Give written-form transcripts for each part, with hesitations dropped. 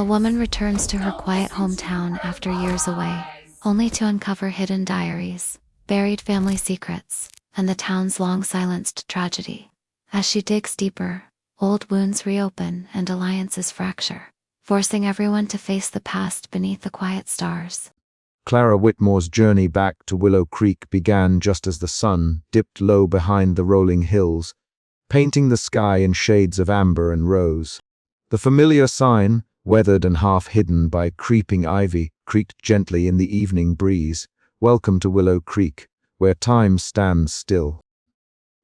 A woman returns to her quiet hometown after years away, only to uncover hidden diaries, buried family secrets, and the town's long-silenced tragedy. As she digs deeper, old wounds reopen and alliances fracture, forcing everyone to face the past beneath the quiet stars. Clara Whitmore's journey back to Willow Creek began just as the sun dipped low behind the rolling hills, painting the sky in shades of amber and rose. The familiar sign, weathered and half hidden by creeping ivy, creaked gently in the evening breeze. "Welcome to Willow Creek, where time stands still."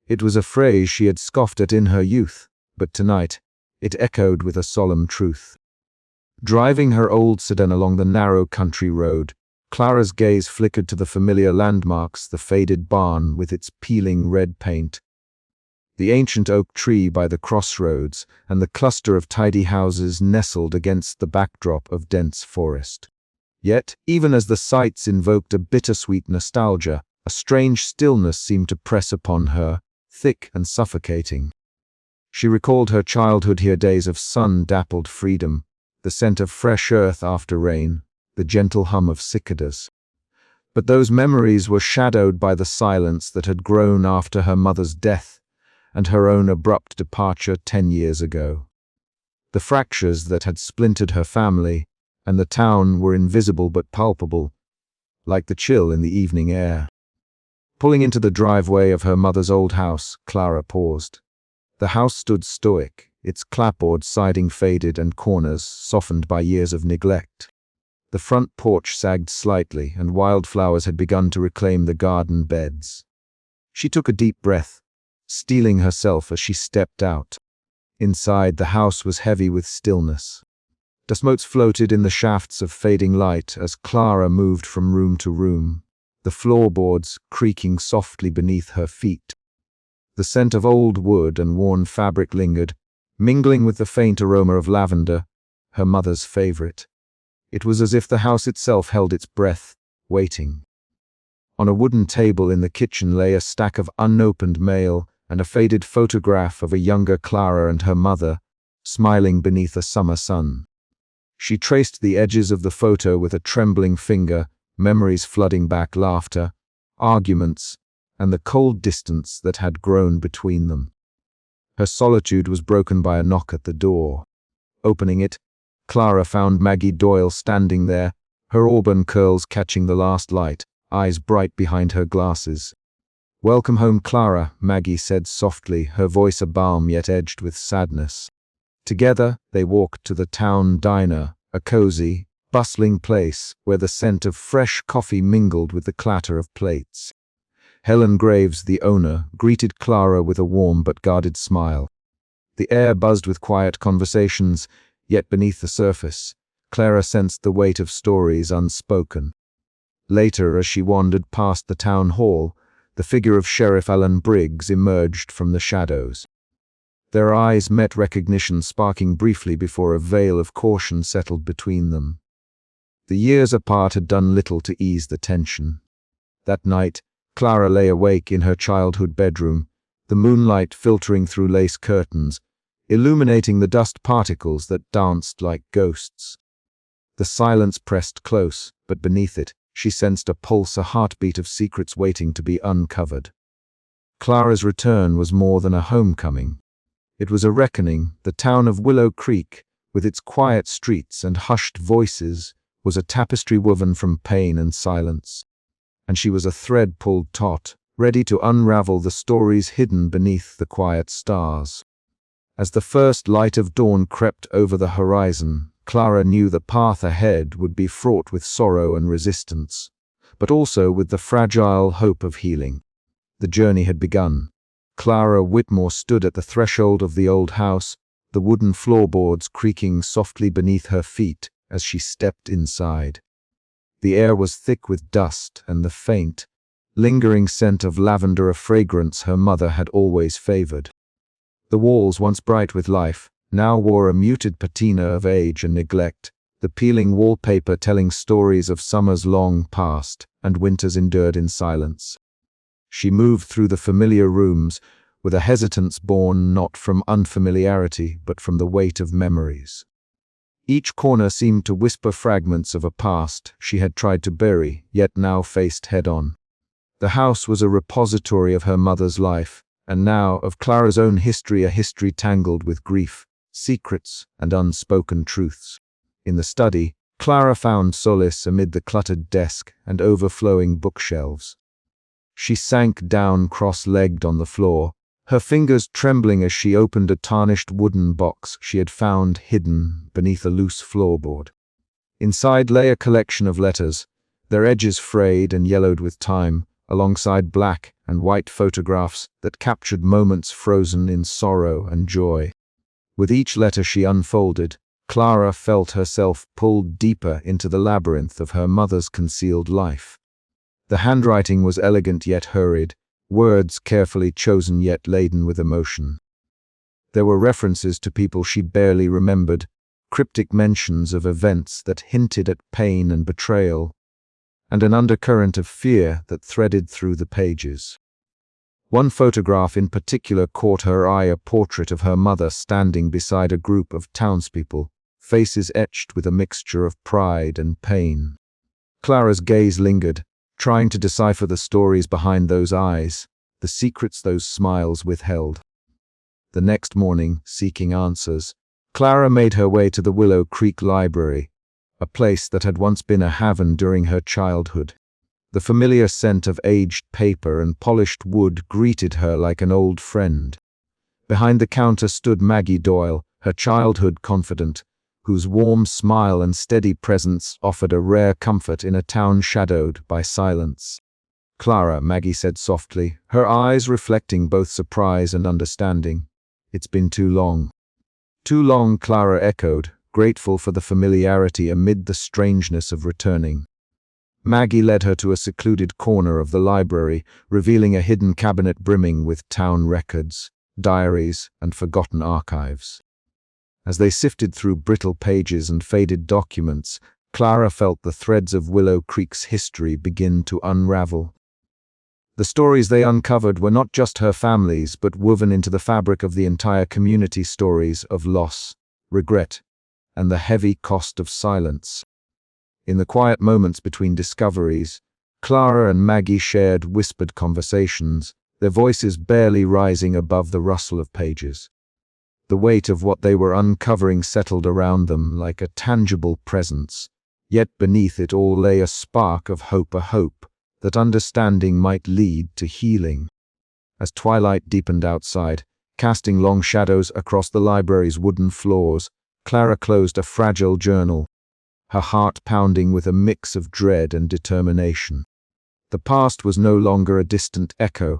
It was a phrase she had scoffed at in her youth, but tonight it echoed with a solemn truth. Driving her old sedan along the narrow country road, Clara's gaze flickered to the familiar landmarks, the faded barn with its peeling red paint, the ancient oak tree by the crossroads, and the cluster of tidy houses nestled against the backdrop of dense forest. Yet, even as the sights invoked a bittersweet nostalgia, a strange stillness seemed to press upon her, thick and suffocating. She recalled her childhood here, days of sun-dappled freedom, the scent of fresh earth after rain, the gentle hum of cicadas. But those memories were shadowed by the silence that had grown after her mother's death and her own abrupt departure 10 years ago. The fractures that had splintered her family and the town were invisible but palpable, like the chill in the evening air. Pulling into the driveway of her mother's old house, Clara paused. The house stood stoic, its clapboard siding faded and corners softened by years of neglect. The front porch sagged slightly, and wildflowers had begun to reclaim the garden beds. She took a deep breath, steeling herself as she stepped out. Inside, the house was heavy with stillness. Dust motes floated in the shafts of fading light as Clara moved from room to room, the floorboards creaking softly beneath her feet. The scent of old wood and worn fabric lingered, mingling with the faint aroma of lavender, her mother's favorite. It was as if the house itself held its breath, waiting. On a wooden table in the kitchen lay a stack of unopened mail and a faded photograph of a younger Clara and her mother, smiling beneath a summer sun. She traced the edges of the photo with a trembling finger, memories flooding back laughter, arguments, and the cold distance that had grown between them. Her solitude was broken by a knock at the door. Opening it, Clara found Maggie Doyle standing there, her auburn curls catching the last light, eyes bright behind her glasses. "Welcome home, Clara," Maggie said softly, her voice a balm yet edged with sadness. Together, they walked to the town diner, a cozy, bustling place where the scent of fresh coffee mingled with the clatter of plates. Helen Graves, the owner, greeted Clara with a warm but guarded smile. The air buzzed with quiet conversations, yet beneath the surface, Clara sensed the weight of stories unspoken. Later, as she wandered past the town hall, the figure of Sheriff Alan Briggs emerged from the shadows. Their eyes met recognition, sparking briefly before a veil of caution settled between them. The years apart had done little to ease the tension. That night, Clara lay awake in her childhood bedroom, the moonlight filtering through lace curtains, illuminating the dust particles that danced like ghosts. The silence pressed close, but beneath it, she sensed a pulse, a heartbeat of secrets waiting to be uncovered. Clara's return was more than a homecoming. It was a reckoning. The town of Willow Creek, with its quiet streets and hushed voices, was a tapestry woven from pain and silence. And she was a thread pulled taut, ready to unravel the stories hidden beneath the quiet stars. As the first light of dawn crept over the horizon, Clara knew the path ahead would be fraught with sorrow and resistance, but also with the fragile hope of healing. The journey had begun. Clara Whitmore stood at the threshold of the old house, the wooden floorboards creaking softly beneath her feet as she stepped inside. The air was thick with dust and the faint, lingering scent of lavender, a fragrance her mother had always favored. The walls, once bright with life, now wore a muted patina of age and neglect, the peeling wallpaper telling stories of summers long past and winters endured in silence. She moved through the familiar rooms with a hesitance born not from unfamiliarity but from the weight of memories. Each corner seemed to whisper fragments of a past she had tried to bury, yet now faced head-on. The house was a repository of her mother's life, and now of Clara's own history, a history tangled with grief, secrets, and unspoken truths. In the study, Clara found solace amid the cluttered desk and overflowing bookshelves. She sank down cross-legged on the floor, her fingers trembling as she opened a tarnished wooden box she had found hidden beneath a loose floorboard. Inside lay a collection of letters, their edges frayed and yellowed with time, alongside black and white photographs that captured moments frozen in sorrow and joy. With each letter she unfolded, Clara felt herself pulled deeper into the labyrinth of her mother's concealed life. The handwriting was elegant yet hurried, words carefully chosen yet laden with emotion. There were references to people she barely remembered, cryptic mentions of events that hinted at pain and betrayal, and an undercurrent of fear that threaded through the pages. One photograph in particular caught her eye, a portrait of her mother standing beside a group of townspeople, faces etched with a mixture of pride and pain. Clara's gaze lingered, trying to decipher the stories behind those eyes, the secrets those smiles withheld. The next morning, seeking answers, Clara made her way to the Willow Creek Library, a place that had once been a haven during her childhood. The familiar scent of aged paper and polished wood greeted her like an old friend. Behind the counter stood Maggie Doyle, her childhood confidant, whose warm smile and steady presence offered a rare comfort in a town shadowed by silence. "Clara," Maggie said softly, her eyes reflecting both surprise and understanding. "It's been too long." "Too long," Clara echoed, grateful for the familiarity amid the strangeness of returning. Maggie led her to a secluded corner of the library, revealing a hidden cabinet brimming with town records, diaries, and forgotten archives. As they sifted through brittle pages and faded documents, Clara felt the threads of Willow Creek's history begin to unravel. The stories they uncovered were not just her family's, but woven into the fabric of the entire community, stories of loss, regret, and the heavy cost of silence. In the quiet moments between discoveries, Clara and Maggie shared whispered conversations, their voices barely rising above the rustle of pages. The weight of what they were uncovering settled around them like a tangible presence, yet beneath it all lay a spark of hope, a hope that understanding might lead to healing. As twilight deepened outside, casting long shadows across the library's wooden floors, Clara closed a fragile journal, her heart pounding with a mix of dread and determination. The past was no longer a distant echo.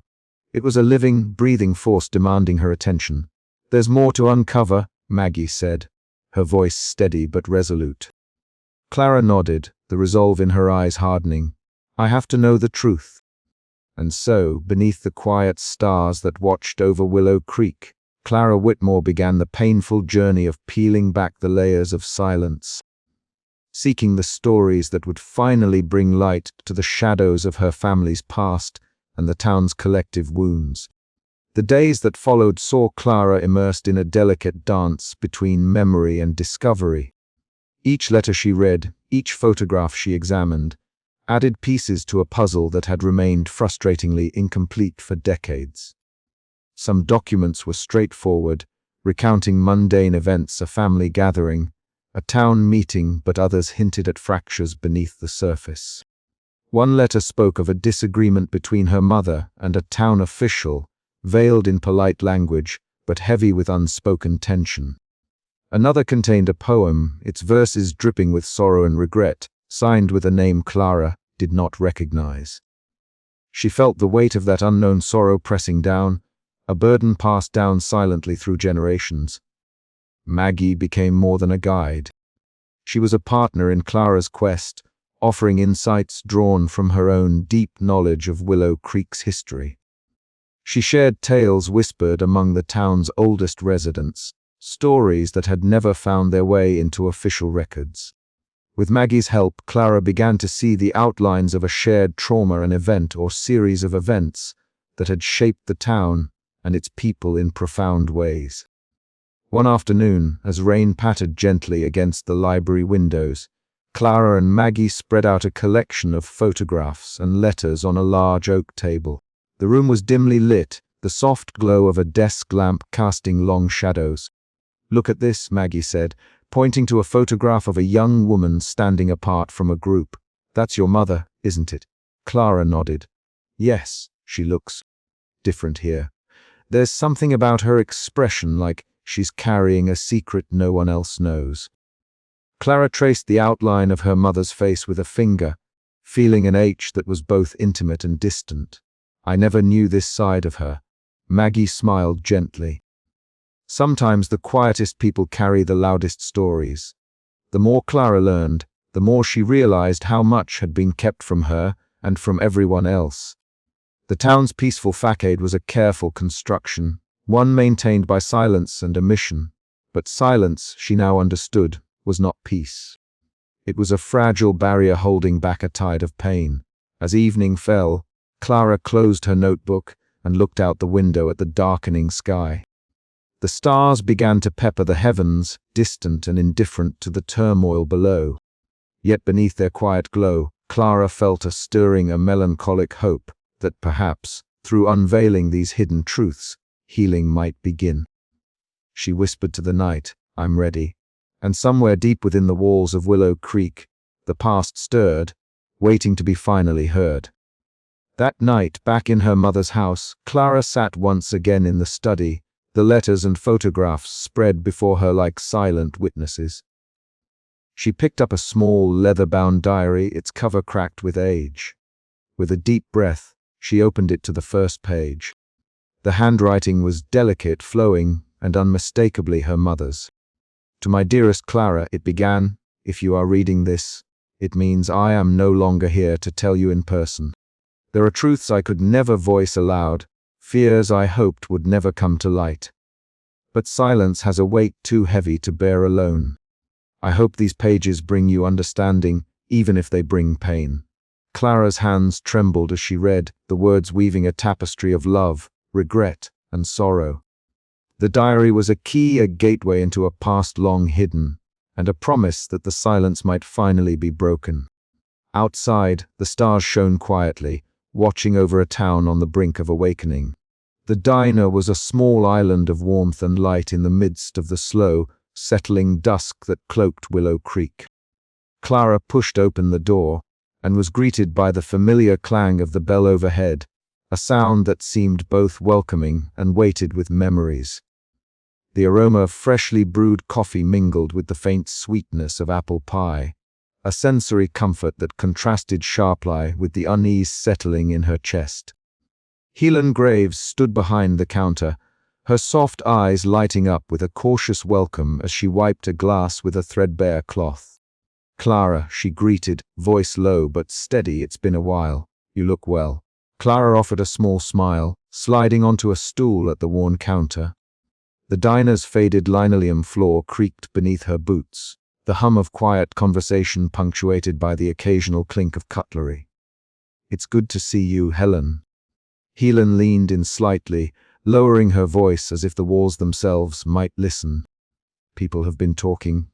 It was a living, breathing force demanding her attention. "There's more to uncover," Maggie said, her voice steady but resolute. Clara nodded, the resolve in her eyes hardening. "I have to know the truth." And so, beneath the quiet stars that watched over Willow Creek, Clara Whitmore began the painful journey of peeling back the layers of silence, seeking the stories that would finally bring light to the shadows of her family's past and the town's collective wounds. The days that followed saw Clara immersed in a delicate dance between memory and discovery. Each letter she read, each photograph she examined, added pieces to a puzzle that had remained frustratingly incomplete for decades. Some documents were straightforward, recounting mundane events, a family gathering, a town meeting, but others hinted at fractures beneath the surface. One letter spoke of a disagreement between her mother and a town official, veiled in polite language, but heavy with unspoken tension. Another contained a poem, its verses dripping with sorrow and regret, signed with a name Clara did not recognize. She felt the weight of that unknown sorrow pressing down, a burden passed down silently through generations. Maggie became more than a guide. She was a partner in Clara's quest, offering insights drawn from her own deep knowledge of Willow Creek's history. She shared tales whispered among the town's oldest residents, stories that had never found their way into official records. With Maggie's help, Clara began to see the outlines of a shared trauma, an event or series of events that had shaped the town and its people in profound ways. One afternoon, as rain pattered gently against the library windows, Clara and Maggie spread out a collection of photographs and letters on a large oak table. The room was dimly lit, the soft glow of a desk lamp casting long shadows. "Look at this," Maggie said, pointing to a photograph of a young woman standing apart from a group. "That's your mother, isn't it?" Clara nodded. "Yes, she looks different here. There's something about her expression, like she's carrying a secret no one else knows." Clara traced the outline of her mother's face with a finger, feeling an H that was both intimate and distant. "I never knew this side of her." Maggie smiled gently. Sometimes the quietest people carry the loudest stories. The more Clara learned, the more she realized how much had been kept from her and from everyone else. The town's peaceful facade was a careful construction, one maintained by silence and omission. But silence, she now understood, was not peace. It was a fragile barrier holding back a tide of pain. As evening fell, Clara closed her notebook and looked out the window at the darkening sky. The stars began to pepper the heavens, distant and indifferent to the turmoil below. Yet beneath their quiet glow, Clara felt a melancholic hope that perhaps, through unveiling these hidden truths, healing might begin. She whispered to the night, "I'm ready." And somewhere deep within the walls of Willow Creek, the past stirred, waiting to be finally heard. That night, back in her mother's house, Clara sat once again in the study, the letters and photographs spread before her like silent witnesses. She picked up a small, leather-bound diary, its cover cracked with age. With a deep breath, she opened it to the first page. The handwriting was delicate, flowing, and unmistakably her mother's. "To my dearest Clara," it began, "if you are reading this, it means I am no longer here to tell you in person. There are truths I could never voice aloud, fears I hoped would never come to light. But silence has a weight too heavy to bear alone. I hope these pages bring you understanding, even if they bring pain." Clara's hands trembled as she read, the words weaving a tapestry of love, regret, and sorrow. The diary was a key, a gateway into a past long hidden, and a promise that the silence might finally be broken. Outside, the stars shone quietly, watching over a town on the brink of awakening. The diner was a small island of warmth and light in the midst of the slow, settling dusk that cloaked Willow Creek. Clara pushed open the door, and was greeted by the familiar clang of the bell overhead, a sound that seemed both welcoming and weighted with memories. The aroma of freshly brewed coffee mingled with the faint sweetness of apple pie, a sensory comfort that contrasted sharply with the unease settling in her chest. Helen Graves stood behind the counter, her soft eyes lighting up with a cautious welcome as she wiped a glass with a threadbare cloth. "Clara," she greeted, voice low but steady, "it's been a while. You look well." Clara offered a small smile, sliding onto a stool at the worn counter. The diner's faded linoleum floor creaked beneath her boots, the hum of quiet conversation punctuated by the occasional clink of cutlery. "It's good to see you, Helen." Helen leaned in slightly, lowering her voice as if the walls themselves might listen. "People have been talking,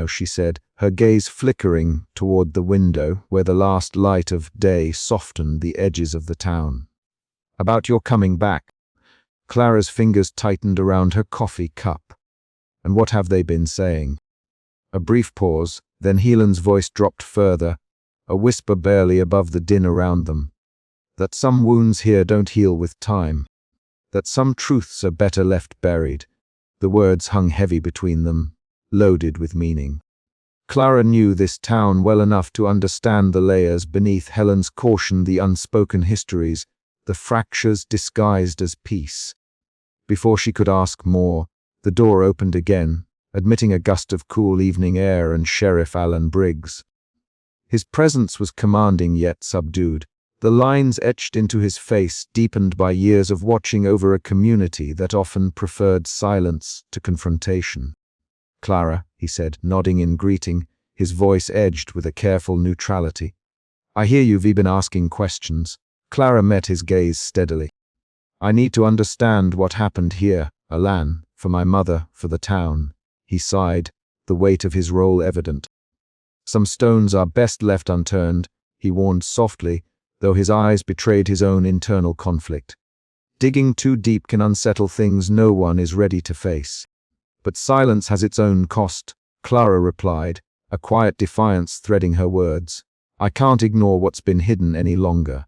she said, her gaze flickering toward the window where the last light of day softened the edges of the town. "About your coming back." Clara's fingers tightened around her coffee cup. "And what have they been saying?" A brief pause, then Helen's voice dropped further, a whisper barely above the din around them. "That some wounds here don't heal with time. That some truths are better left buried." The words hung heavy between them, loaded with meaning. Clara knew this town well enough to understand the layers beneath Helen's caution, the unspoken histories, the fractures disguised as peace. Before she could ask more, the door opened again, admitting a gust of cool evening air and Sheriff Alan Briggs. His presence was commanding yet subdued, the lines etched into his face deepened by years of watching over a community that often preferred silence to confrontation. "Clara," he said, nodding in greeting, his voice edged with a careful neutrality. "I hear you've been asking questions." Clara met his gaze steadily. "I need to understand what happened here, Alan, for my mother, for the town." He sighed, the weight of his role evident. "Some stones are best left unturned," he warned softly, though his eyes betrayed his own internal conflict. "Digging too deep can unsettle things no one is ready to face." "But silence has its own cost," Clara replied, a quiet defiance threading her words. "I can't ignore what's been hidden any longer."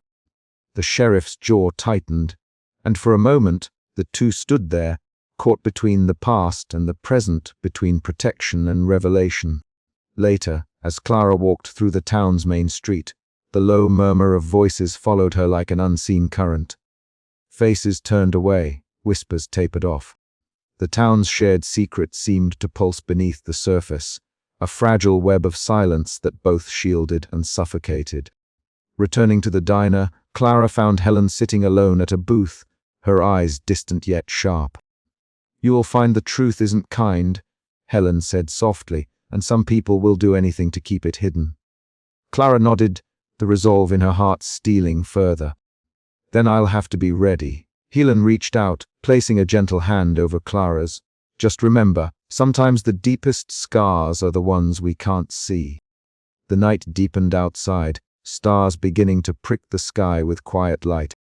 The sheriff's jaw tightened, and for a moment the two stood there, caught between the past and the present, between protection and revelation. Later, as Clara walked through the town's main street, the low murmur of voices followed her like an unseen current. Faces turned away, whispers tapered off. The town's shared secret seemed to pulse beneath the surface, a fragile web of silence that both shielded and suffocated. Returning to the diner, Clara found Helen sitting alone at a booth, her eyes distant yet sharp. "You will find the truth isn't kind," Helen said softly, "and some people will do anything to keep it hidden." Clara nodded, the resolve in her heart stealing further. "Then I'll have to be ready." Helen reached out, placing a gentle hand over Clara's. "Just remember, sometimes the deepest scars are the ones we can't see." The night deepened outside, stars beginning to prick the sky with quiet light.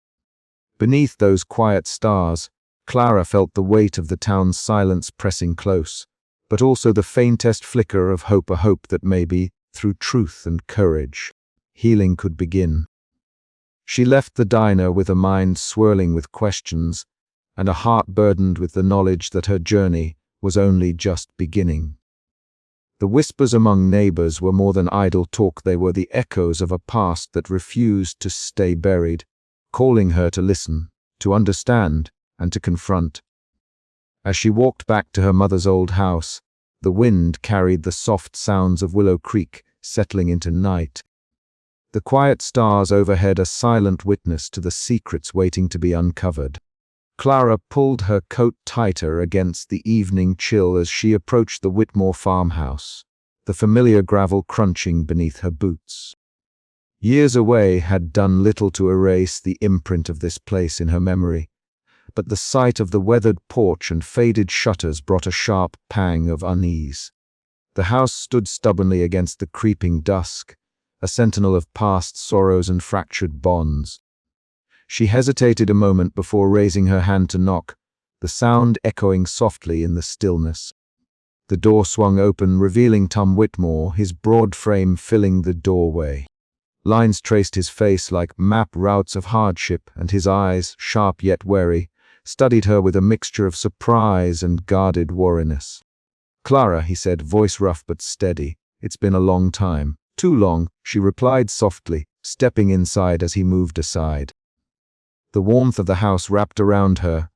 Beneath those quiet stars, Clara felt the weight of the town's silence pressing close, but also the faintest flicker of hope, a hope that maybe, through truth and courage, healing could begin. She left the diner with a mind swirling with questions and a heart burdened with the knowledge that her journey was only just beginning. The whispers among neighbors were more than idle talk, they were the echoes of a past that refused to stay buried, calling her to listen, to understand, and to confront. As she walked back to her mother's old house, the wind carried the soft sounds of Willow Creek settling into night. The quiet stars overhead a silent witness to the secrets waiting to be uncovered. Clara pulled her coat tighter against the evening chill as she approached the Whitmore farmhouse, the familiar gravel crunching beneath her boots. Years away had done little to erase the imprint of this place in her memory, but the sight of the weathered porch and faded shutters brought a sharp pang of unease. The house stood stubbornly against the creeping dusk, a sentinel of past sorrows and fractured bonds. She hesitated a moment before raising her hand to knock, the sound echoing softly in the stillness. The door swung open, revealing Tom Whitmore, his broad frame filling the doorway. Lines traced his face like map routes of hardship, and his eyes, sharp yet wary, studied her with a mixture of surprise and guarded wariness. "Clara," he said, voice rough but steady, "it's been a long time." "Too long," she replied softly, stepping inside as he moved aside. The warmth of the house wrapped around her,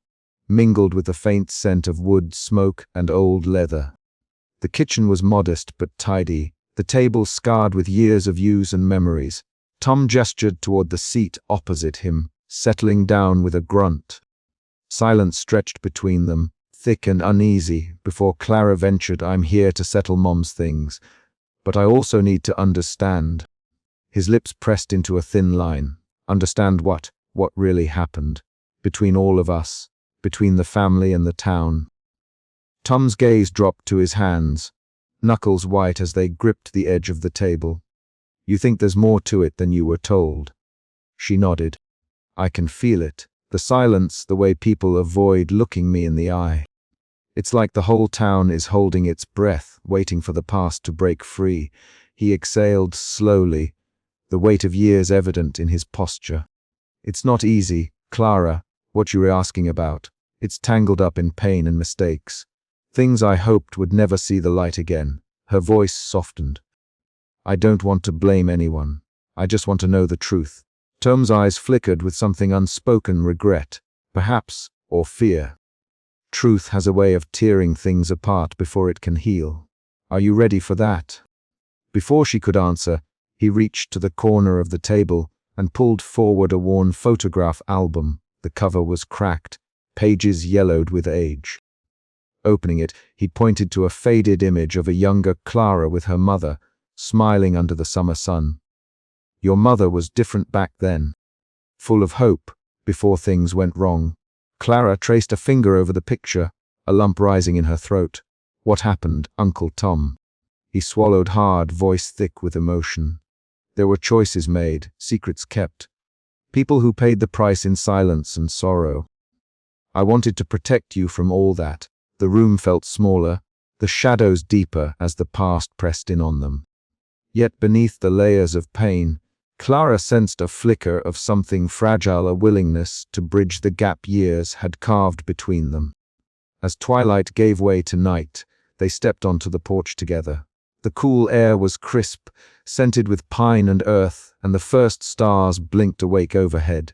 mingled with the faint scent of wood, smoke, and old leather. The kitchen was modest but tidy, the table scarred with years of use and memories. Tom gestured toward the seat opposite him, settling down with a grunt. Silence stretched between them, thick and uneasy, before Clara ventured, "I'm here to settle Mom's things, but I also need to understand." His lips pressed into a thin line. "Understand what? What really happened? Between all of us, between the family and the town." Tom's gaze dropped to his hands, knuckles white as they gripped the edge of the table. "You think there's more to it than you were told?" She nodded. "I can feel it. The silence, the way people avoid looking me in the eye. It's like the whole town is holding its breath, waiting for the past to break free." He exhaled slowly, the weight of years evident in his posture. "It's not easy, Clara, what you were asking about. It's tangled up in pain and mistakes. Things I hoped would never see the light again." Her voice softened. "I don't want to blame anyone. I just want to know the truth." Tom's eyes flickered with something unspoken regret, perhaps, or fear. Truth has a way of tearing things apart before it can heal. "Are you ready for that?" Before she could answer, he reached to the corner of the table and pulled forward a worn photograph album. The cover was cracked, pages yellowed with age. Opening it, he pointed to a faded image of a younger Clara with her mother, smiling under the summer sun. "Your mother was different back then. Full of hope, before things went wrong." Clara traced a finger over the picture, a lump rising in her throat. "What happened, Uncle Tom?" He swallowed hard, voice thick with emotion. "There were choices made, secrets kept. People who paid the price in silence and sorrow. I wanted to protect you from all that." The room felt smaller, the shadows deeper as the past pressed in on them. Yet beneath the layers of pain, Clara sensed a flicker of something fragile, a willingness to bridge the gap years had carved between them. As twilight gave way to night, they stepped onto the porch together. The cool air was crisp, scented with pine and earth, and the first stars blinked awake overhead.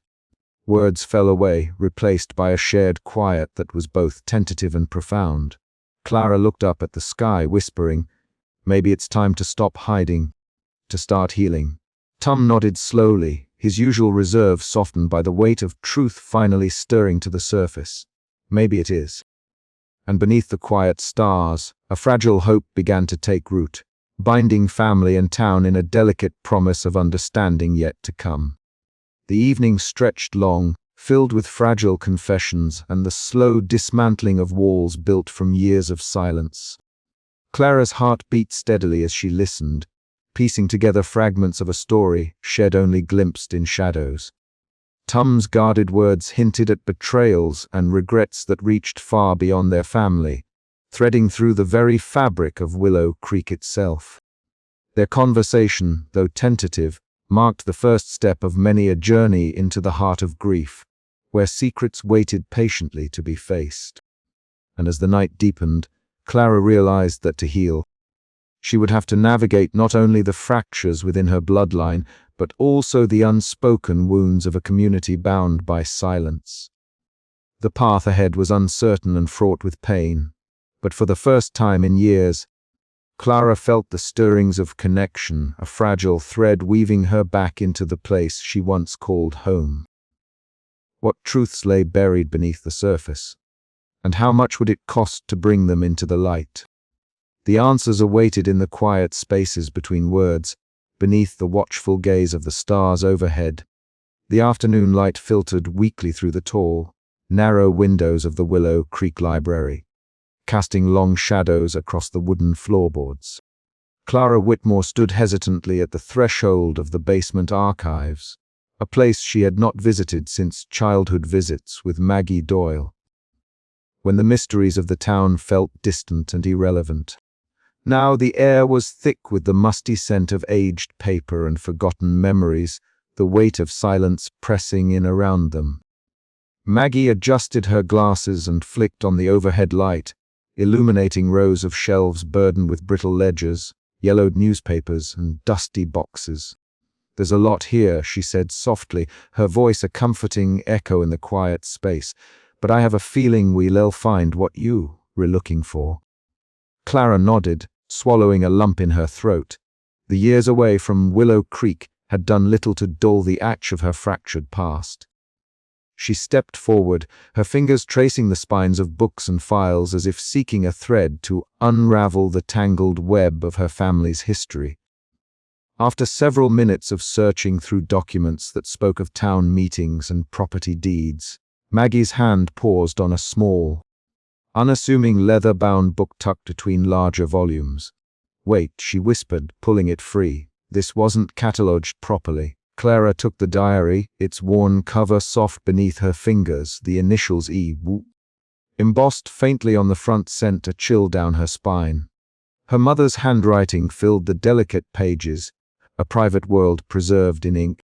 Words fell away, replaced by a shared quiet that was both tentative and profound. Clara looked up at the sky, whispering, "Maybe it's time to stop hiding, to start healing." Tom nodded slowly, his usual reserve softened by the weight of truth finally stirring to the surface. "Maybe it is." And beneath the quiet stars, a fragile hope began to take root, binding family and town in a delicate promise of understanding yet to come. The evening stretched long, filled with fragile confessions and the slow dismantling of walls built from years of silence. Clara's heart beat steadily as she listened, piecing together fragments of a story shed only glimpsed in shadows. Tom's guarded words hinted at betrayals and regrets that reached far beyond their family, threading through the very fabric of Willow Creek itself. Their conversation, though tentative, marked the first step of many a journey into the heart of grief, where secrets waited patiently to be faced. And as the night deepened, Clara realized that to heal, she would have to navigate not only the fractures within her bloodline, but also the unspoken wounds of a community bound by silence. The path ahead was uncertain and fraught with pain, but for the first time in years, Clara felt the stirrings of connection, a fragile thread weaving her back into the place she once called home. What truths lay buried beneath the surface? And how much would it cost to bring them into the light? The answers awaited in the quiet spaces between words, beneath the watchful gaze of the stars overhead. The afternoon light filtered weakly through the tall, narrow windows of the Willow Creek Library, casting long shadows across the wooden floorboards. Clara Whitmore stood hesitantly at the threshold of the basement archives, a place she had not visited since childhood visits with Maggie Doyle, when the mysteries of the town felt distant and irrelevant. Now the air was thick with the musty scent of aged paper and forgotten memories, the weight of silence pressing in around them. Maggie adjusted her glasses and flicked on the overhead light, illuminating rows of shelves burdened with brittle ledgers, yellowed newspapers, and dusty boxes. "There's a lot here," she said softly, her voice a comforting echo in the quiet space, "but I have a feeling we'll find what you were looking for." Clara nodded, swallowing a lump in her throat. The years away from Willow Creek had done little to dull the ache of her fractured past. She stepped forward, her fingers tracing the spines of books and files as if seeking a thread to unravel the tangled web of her family's history. After several minutes of searching through documents that spoke of town meetings and property deeds, Maggie's hand paused on a small, unassuming leather-bound book tucked between larger volumes. "Wait," she whispered, pulling it free. This wasn't catalogued properly. Clara took the diary, its worn cover soft beneath her fingers, the initials E.W. embossed faintly on the front sent a chill down her spine. Her mother's handwriting filled the delicate pages, a private world preserved in ink.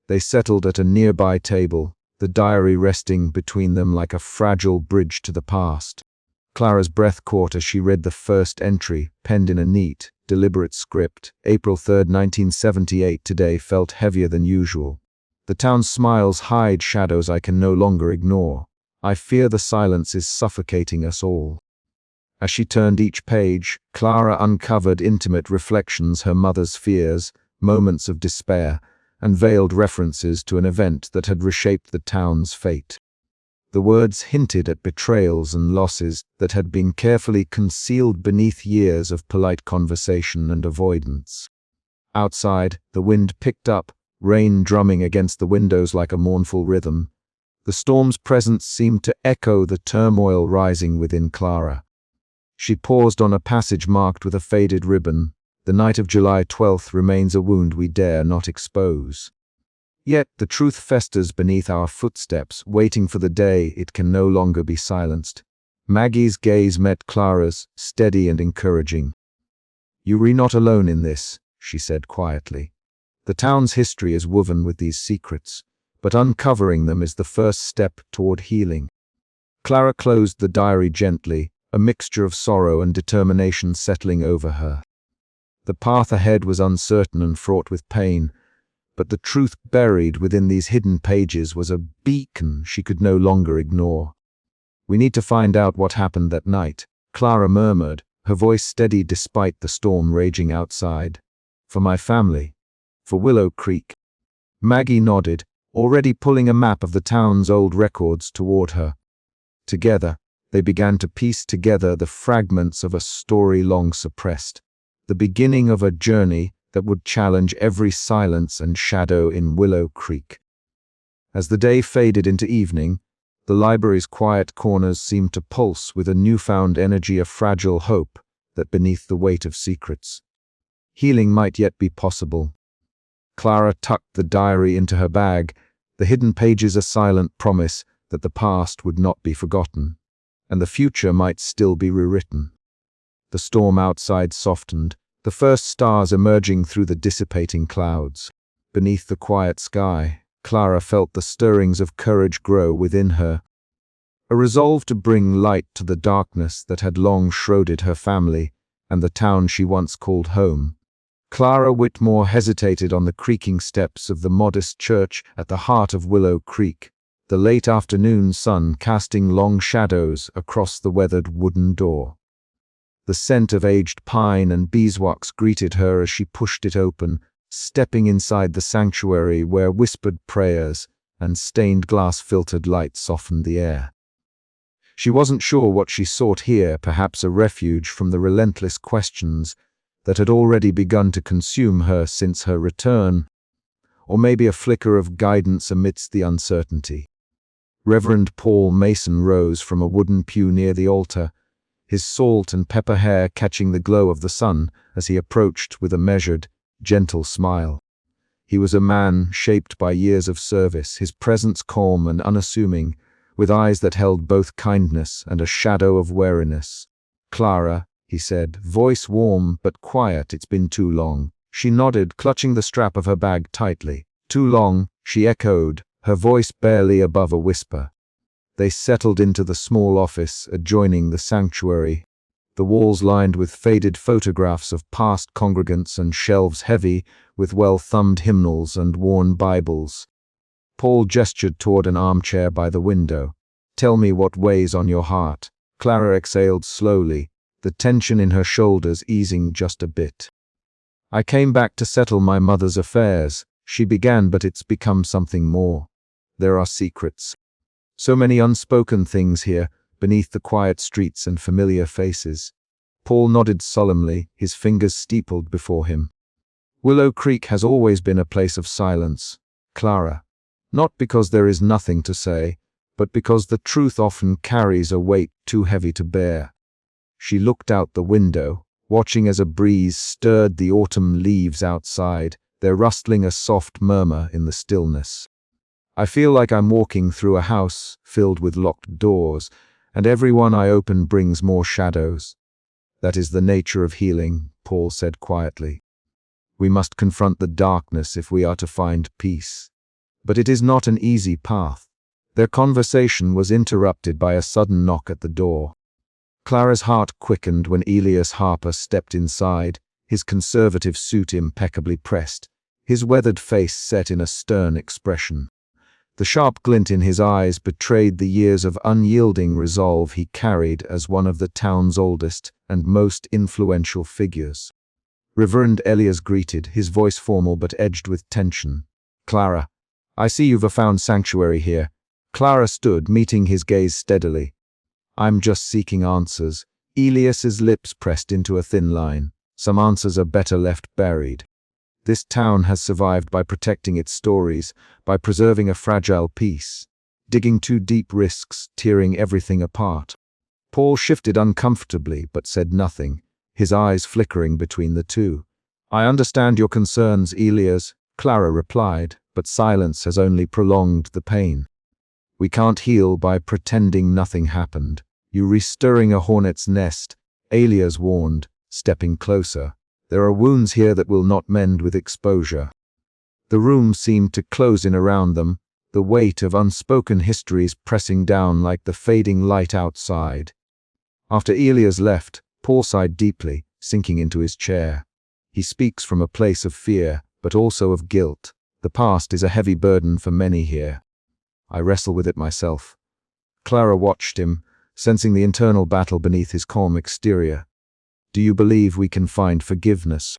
They settled at a nearby table, the diary resting between them like a fragile bridge to the past. Clara's breath caught as she read the first entry, penned in a neat, deliberate script. April 3, 1978. Today felt heavier than usual. The town's smiles hide shadows I can no longer ignore. I fear the silence is suffocating us all. As she turned each page, Clara uncovered intimate reflections, her mother's fears, moments of despair, and veiled references to an event that had reshaped the town's fate. The words hinted at betrayals and losses that had been carefully concealed beneath years of polite conversation and avoidance. Outside, the wind picked up, rain drumming against the windows like a mournful rhythm. The storm's presence seemed to echo the turmoil rising within Clara. She paused on a passage marked with a faded ribbon. The night of July 12th remains a wound we dare not expose. Yet the truth festers beneath our footsteps, waiting for the day it can no longer be silenced. Maggie's gaze met Clara's, steady and encouraging. "You are not alone in this," she said quietly. "The town's history is woven with these secrets, but uncovering them is the first step toward healing." Clara closed the diary gently, a mixture of sorrow and determination settling over her. The path ahead was uncertain and fraught with pain, but the truth buried within these hidden pages was a beacon she could no longer ignore. "We need to find out what happened that night," Clara murmured, her voice steady despite the storm raging outside. "For my family. For Willow Creek." Maggie nodded, already pulling a map of the town's old records toward her. Together, they began to piece together the fragments of a story long suppressed, the beginning of a journey that would challenge every silence and shadow in Willow Creek. As the day faded into evening, the library's quiet corners seemed to pulse with a newfound energy of fragile hope that beneath the weight of secrets, healing might yet be possible. Clara tucked the diary into her bag, the hidden pages a silent promise that the past would not be forgotten, and the future might still be rewritten. The storm outside softened, the first stars emerging through the dissipating clouds. Beneath the quiet sky, Clara felt the stirrings of courage grow within her, a resolve to bring light to the darkness that had long shrouded her family and the town she once called home. Clara Whitmore hesitated on the creaking steps of the modest church at the heart of Willow Creek, the late afternoon sun casting long shadows across the weathered wooden door. The scent of aged pine and beeswax greeted her as she pushed it open, stepping inside the sanctuary where whispered prayers and stained glass-filtered light softened the air. She wasn't sure what she sought here, perhaps a refuge from the relentless questions that had already begun to consume her since her return, or maybe a flicker of guidance amidst the uncertainty. Reverend Paul Mason rose from a wooden pew near the altar, his salt and pepper hair catching the glow of the sun as he approached with a measured, gentle smile. He was a man shaped by years of service, his presence calm and unassuming, with eyes that held both kindness and a shadow of wariness. "Clara," he said, voice warm but quiet, "it's been too long." She nodded, clutching the strap of her bag tightly. "Too long," she echoed, her voice barely above a whisper. They settled into the small office adjoining the sanctuary, the walls lined with faded photographs of past congregants and shelves heavy with well-thumbed hymnals and worn Bibles. Paul gestured toward an armchair by the window. "Tell me what weighs on your heart." Clara exhaled slowly, the tension in her shoulders easing just a bit. "I came back to settle my mother's affairs," she began, "but it's become something more. There are secrets. So many unspoken things here, beneath the quiet streets and familiar faces." Paul nodded solemnly, his fingers steepled before him. "Willow Creek has always been a place of silence, Clara. Not because there is nothing to say, but because the truth often carries a weight too heavy to bear." She looked out the window, watching as a breeze stirred the autumn leaves outside, their rustling a soft murmur in the stillness. "I feel like I'm walking through a house filled with locked doors, and every one I open brings more shadows." "That is the nature of healing," Paul said quietly. "We must confront the darkness if we are to find peace. But it is not an easy path." Their conversation was interrupted by a sudden knock at the door. Clara's heart quickened when Elias Harper stepped inside, his conservative suit impeccably pressed, his weathered face set in a stern expression. The sharp glint in his eyes betrayed the years of unyielding resolve he carried as one of the town's oldest and most influential figures. Reverend Elias greeted, his voice formal but edged with tension. "Clara, I see you've found sanctuary here." Clara stood, meeting his gaze steadily. "I'm just seeking answers." Elias's lips pressed into a thin line. "Some answers are better left buried. This town has survived by protecting its stories, by preserving a fragile peace. Digging too deep risks tearing everything apart. Paul shifted uncomfortably but said nothing, his eyes flickering between the two. "I understand your concerns, Elias," Clara replied, "but silence has only prolonged the pain. We can't heal by pretending nothing happened. You re-stirring a hornet's nest," Elias warned, stepping closer. "There are wounds here that will not mend with exposure." The room seemed to close in around them, the weight of unspoken histories pressing down like the fading light outside. After Elias left, Paul sighed deeply, sinking into his chair. He speaks from a place of fear, but also of guilt. The past is a heavy burden for many here. I wrestle with it myself. Clara watched him, sensing the internal battle beneath his calm exterior. "Do you believe we can find forgiveness?"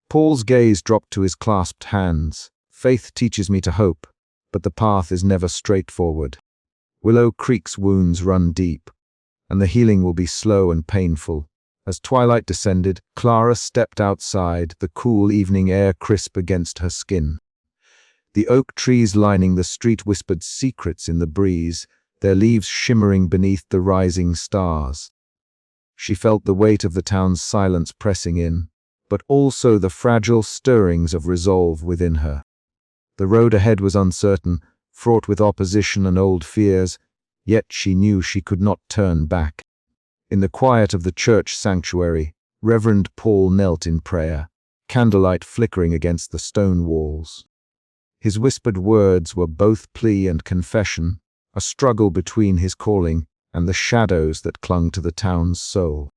Paul's gaze dropped to his clasped hands. "Faith teaches me to hope, but the path is never straightforward. Willow Creek's wounds run deep, and the healing will be slow and painful." As twilight descended, Clara stepped outside, the cool evening air crisp against her skin. The oak trees lining the street whispered secrets in the breeze, their leaves shimmering beneath the rising stars. She felt the weight of the town's silence pressing in, but also the fragile stirrings of resolve within her. The road ahead was uncertain, fraught with opposition and old fears, yet she knew she could not turn back. In the quiet of the church sanctuary, Reverend Paul knelt in prayer, candlelight flickering against the stone walls. His whispered words were both plea and confession, a struggle between his calling and the shadows that clung to the town's soul.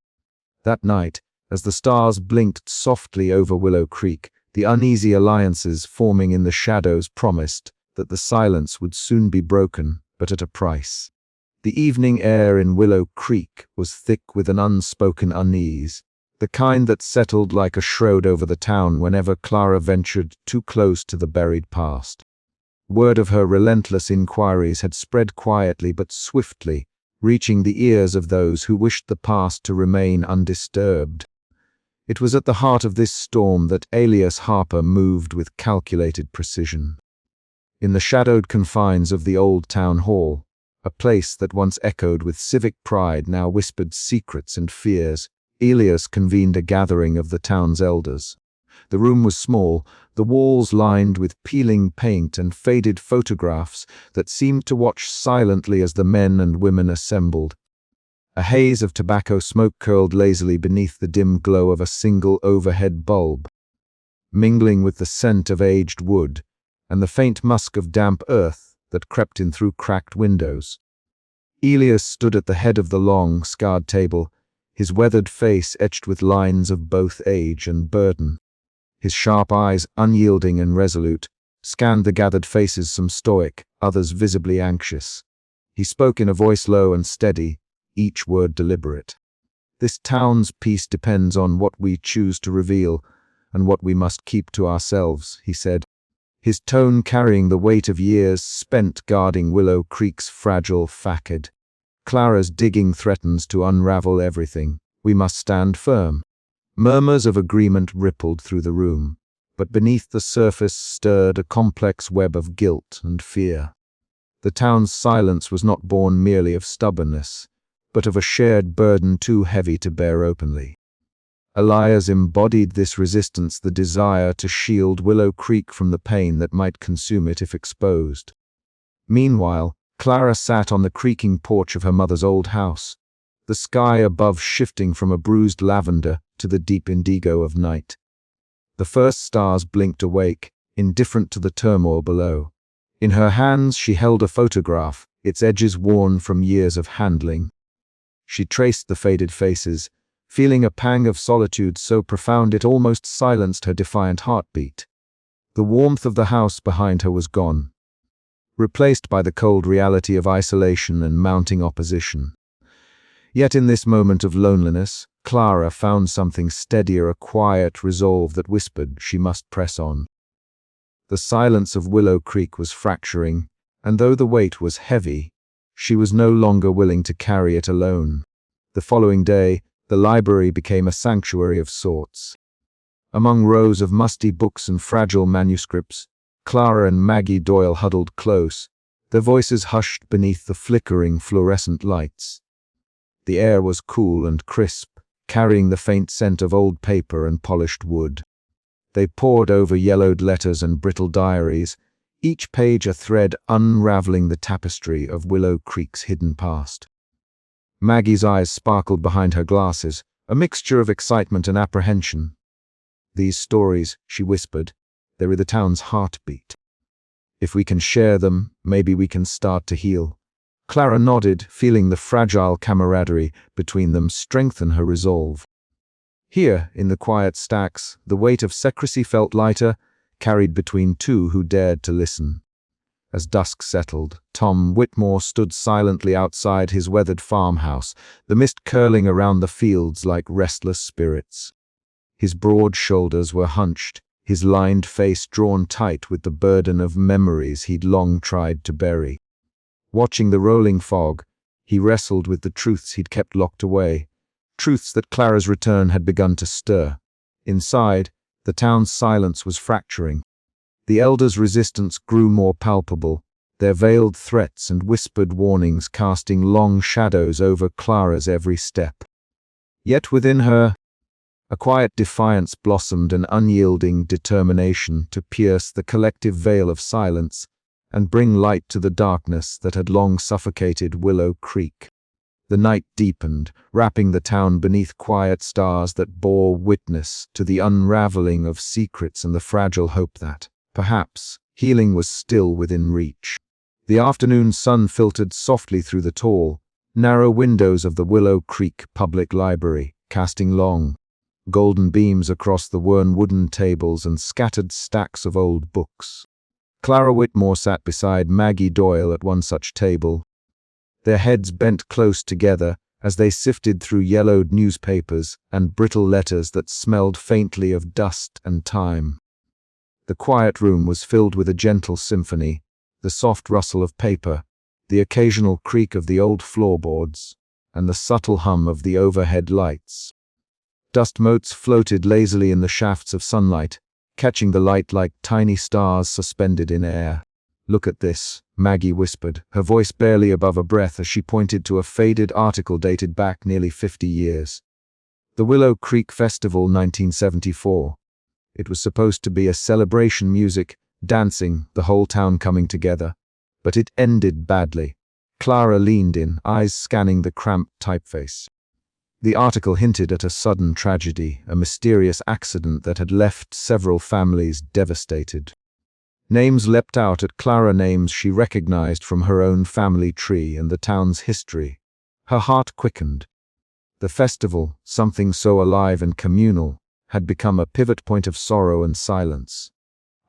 That night, as the stars blinked softly over Willow Creek, the uneasy alliances forming in the shadows promised that the silence would soon be broken, but at a price. The evening air in Willow Creek was thick with an unspoken unease, the kind that settled like a shroud over the town whenever Clara ventured too close to the buried past. Word of her relentless inquiries had spread quietly but swiftly, reaching the ears of those who wished the past to remain undisturbed. It was at the heart of this storm that Elias Harper moved with calculated precision. In the shadowed confines of the old town hall, a place that once echoed with civic pride now whispered secrets and fears, Elias convened a gathering of the town's elders. The room was small, the walls lined with peeling paint and faded photographs that seemed to watch silently as the men and women assembled. A haze of tobacco smoke curled lazily beneath the dim glow of a single overhead bulb, mingling with the scent of aged wood and the faint musk of damp earth that crept in through cracked windows. Elias stood at the head of the long, scarred table, his weathered face etched with lines of both age and burden. His sharp eyes, unyielding and resolute, scanned the gathered faces, some stoic, others visibly anxious. He spoke in a voice low and steady, each word deliberate. "This town's peace depends on what we choose to reveal and what we must keep to ourselves," he said, his tone carrying the weight of years spent guarding Willow Creek's fragile facade. "Clara's digging threatens to unravel everything. We must stand firm." Murmurs of agreement rippled through the room, but beneath the surface stirred a complex web of guilt and fear. The town's silence was not born merely of stubbornness, but of a shared burden too heavy to bear openly. Elias embodied this resistance, the desire to shield Willow Creek from the pain that might consume it if exposed. Meanwhile, Clara sat on the creaking porch of her mother's old house, the sky above shifting from a bruised lavender to the deep indigo of night. The first stars blinked awake, indifferent to the turmoil below. In her hands she held a photograph, its edges worn from years of handling. She traced the faded faces, feeling a pang of solitude so profound it almost silenced her defiant heartbeat. The warmth of the house behind her was gone, replaced by the cold reality of isolation and mounting opposition. Yet in this moment of loneliness, Clara found something steadier, a quiet resolve that whispered she must press on. The silence of Willow Creek was fracturing, and though the weight was heavy, she was no longer willing to carry it alone. The following day, the library became a sanctuary of sorts. Among rows of musty books and fragile manuscripts, Clara and Maggie Doyle huddled close, their voices hushed beneath the flickering fluorescent lights. The air was cool and crisp, carrying the faint scent of old paper and polished wood. They pored over yellowed letters and brittle diaries, each page a thread unraveling the tapestry of Willow Creek's hidden past. Maggie's eyes sparkled behind her glasses, a mixture of excitement and apprehension. "These stories," she whispered, "they're the town's heartbeat. If we can share them, maybe we can start to heal." Clara nodded, feeling the fragile camaraderie between them strengthen her resolve. Here, in the quiet stacks, the weight of secrecy felt lighter, carried between two who dared to listen. As dusk settled, Tom Whitmore stood silently outside his weathered farmhouse, the mist curling around the fields like restless spirits. His broad shoulders were hunched, his lined face drawn tight with the burden of memories he'd long tried to bury. Watching the rolling fog, he wrestled with the truths he'd kept locked away, truths that Clara's return had begun to stir. Inside, the town's silence was fracturing. The elders' resistance grew more palpable, their veiled threats and whispered warnings casting long shadows over Clara's every step. Yet within her, a quiet defiance blossomed, an unyielding determination to pierce the collective veil of silence and bring light to the darkness that had long suffocated Willow Creek. The night deepened, wrapping the town beneath quiet stars that bore witness to the unraveling of secrets and the fragile hope that, perhaps, healing was still within reach. The afternoon sun filtered softly through the tall, narrow windows of the Willow Creek Public Library, casting long, golden beams across the worn wooden tables and scattered stacks of old books. Clara Whitmore sat beside Maggie Doyle at one such table, their heads bent close together as they sifted through yellowed newspapers and brittle letters that smelled faintly of dust and time. The quiet room was filled with a gentle symphony, the soft rustle of paper, the occasional creak of the old floorboards, and the subtle hum of the overhead lights. Dust motes floated lazily in the shafts of sunlight, catching the light like tiny stars suspended in air. "Look at this," Maggie whispered, her voice barely above a breath as she pointed to a faded article dated back nearly 50 years. "The Willow Creek Festival, 1974. It was supposed to be a celebration, music, dancing, the whole town coming together. But it ended badly." Clara leaned in, eyes scanning the cramped typeface. The article hinted at a sudden tragedy, a mysterious accident that had left several families devastated. Names leapt out at Clara, names she recognized from her own family tree and the town's history. Her heart quickened. The festival, something so alive and communal, had become a pivot point of sorrow and silence.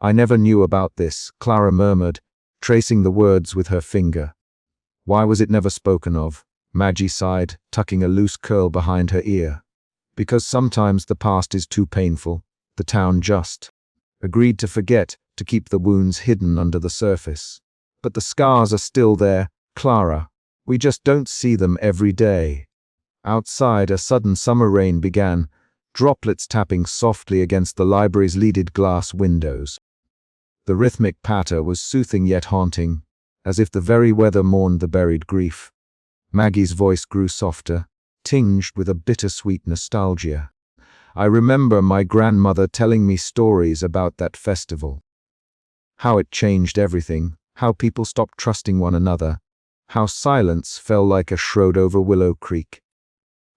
"I never knew about this," Clara murmured, tracing the words with her finger. "Why was it never spoken of?" Maggie sighed, tucking a loose curl behind her ear. "Because sometimes the past is too painful, the town just agreed to forget, to keep the wounds hidden under the surface. But the scars are still there, Clara. We just don't see them every day." Outside, a sudden summer rain began, droplets tapping softly against the library's leaded glass windows. The rhythmic patter was soothing yet haunting, as if the very weather mourned the buried grief. Maggie's voice grew softer, tinged with a bittersweet nostalgia. "I remember my grandmother telling me stories about that festival. How it changed everything, how people stopped trusting one another, how silence fell like a shroud over Willow Creek."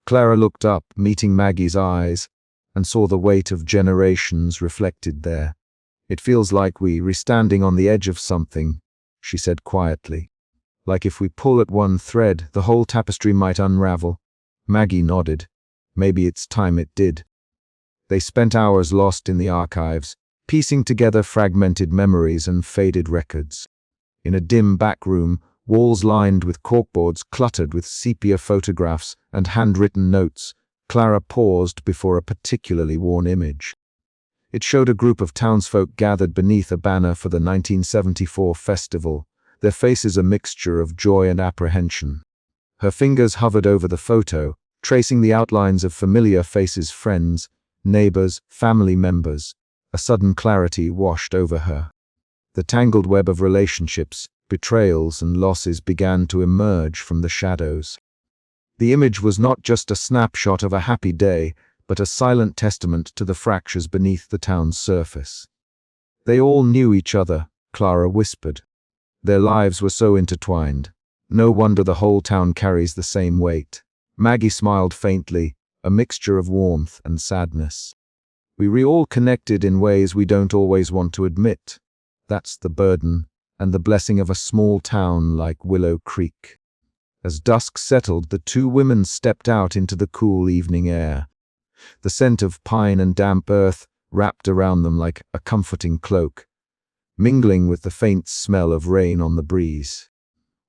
Clara looked up, meeting Maggie's eyes, and saw the weight of generations reflected there. "It feels like we're standing on the edge of something," she said quietly. "Like if we pull at one thread, the whole tapestry might unravel." Maggie nodded. Maybe it's time it did. They spent hours lost in the archives, piecing together fragmented memories and faded records. In a dim back room, walls lined with corkboards cluttered with sepia photographs and handwritten notes, Clara paused before a particularly worn image. It showed a group of townsfolk gathered beneath a banner for the 1974 festival, their faces a mixture of joy and apprehension. Her fingers hovered over the photo, tracing the outlines of familiar faces, friends, neighbors, family members. A sudden clarity washed over her. The tangled web of relationships, betrayals and losses began to emerge from the shadows. The image was not just a snapshot of a happy day, but a silent testament to the fractures beneath the town's surface. They all knew each other, Clara whispered. Their lives were so intertwined. No wonder the whole town carries the same weight. Maggie smiled faintly, a mixture of warmth and sadness. We all connected in ways we don't always want to admit. That's the burden and the blessing of a small town like Willow Creek. As dusk settled, the two women stepped out into the cool evening air. The scent of pine and damp earth wrapped around them like a comforting cloak, mingling with the faint smell of rain on the breeze.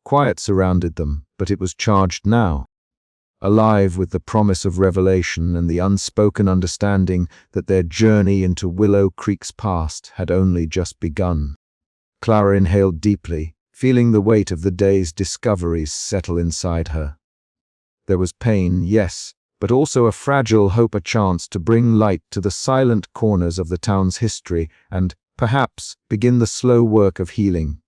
Quiet surrounded them, but it was charged now, alive with the promise of revelation and the unspoken understanding that their journey into Willow Creek's past had only just begun. Clara inhaled deeply, feeling the weight of the day's discoveries settle inside her. There was pain, yes, but also a fragile hope, a chance to bring light to the silent corners of the town's history and, perhaps, begin the slow work of healing.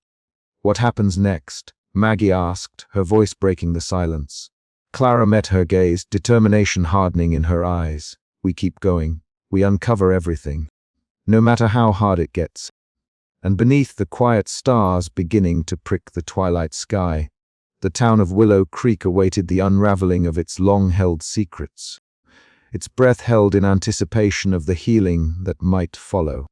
"What happens next?" Maggie asked, her voice breaking the silence. Clara met her gaze, determination hardening in her eyes. "We keep going. We uncover everything, no matter how hard it gets." And beneath the quiet stars beginning to prick the twilight sky, the town of Willow Creek awaited the unraveling of its long-held secrets, its breath held in anticipation of the healing that might follow.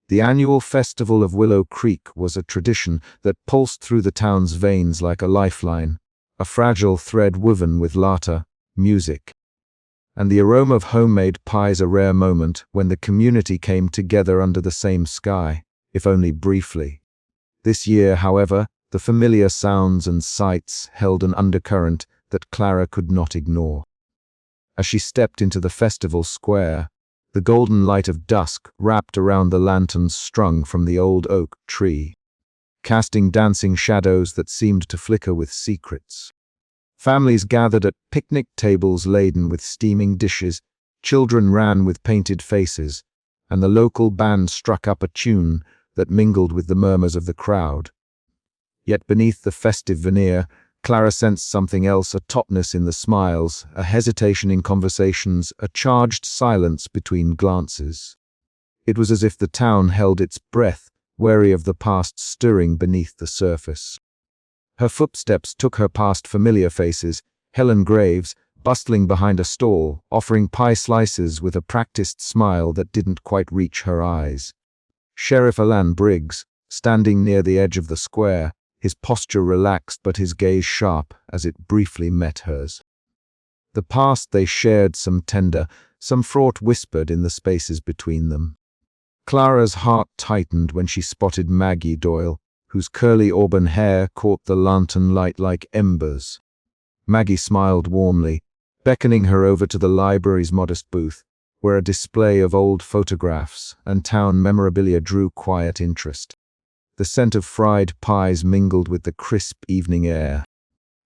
The annual festival of Willow Creek was a tradition that pulsed through the town's veins like a lifeline, a fragile thread woven with laughter, music, and the aroma of homemade pies, a rare moment when the community came together under the same sky, if only briefly. This year, however, the familiar sounds and sights held an undercurrent that Clara could not ignore. As she stepped into the festival square, the golden light of dusk wrapped around the lanterns strung from the old oak tree, casting dancing shadows that seemed to flicker with secrets. Families gathered at picnic tables laden with steaming dishes, children ran with painted faces, and the local band struck up a tune that mingled with the murmurs of the crowd. Yet beneath the festive veneer, Clara sensed something else, a tautness in the smiles, a hesitation in conversations, a charged silence between glances. It was as if the town held its breath, wary of the past stirring beneath the surface. Her footsteps took her past familiar faces, Helen Graves, bustling behind a stall, offering pie slices with a practiced smile that didn't quite reach her eyes. Sheriff Alan Briggs, standing near the edge of the square, his posture relaxed but his gaze sharp as it briefly met hers. The past they shared, some tender, some fraught, whispered in the spaces between them. Clara's heart tightened when she spotted Maggie Doyle, whose curly auburn hair caught the lantern light like embers. Maggie smiled warmly, beckoning her over to the library's modest booth, where a display of old photographs and town memorabilia drew quiet interest. The scent of fried pies mingled with the crisp evening air,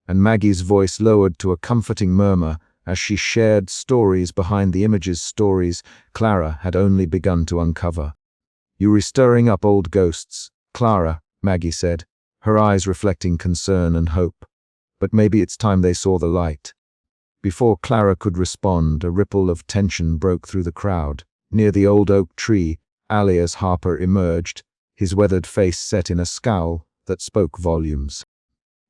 and Maggie's voice lowered to a comforting murmur as she shared stories behind the images, stories Clara had only begun to uncover. "You were stirring up old ghosts, Clara," Maggie said, her eyes reflecting concern and hope. "But maybe it's time they saw the light." Before Clara could respond, a ripple of tension broke through the crowd. Near the old oak tree, Alias Harper emerged, his weathered face set in a scowl that spoke volumes.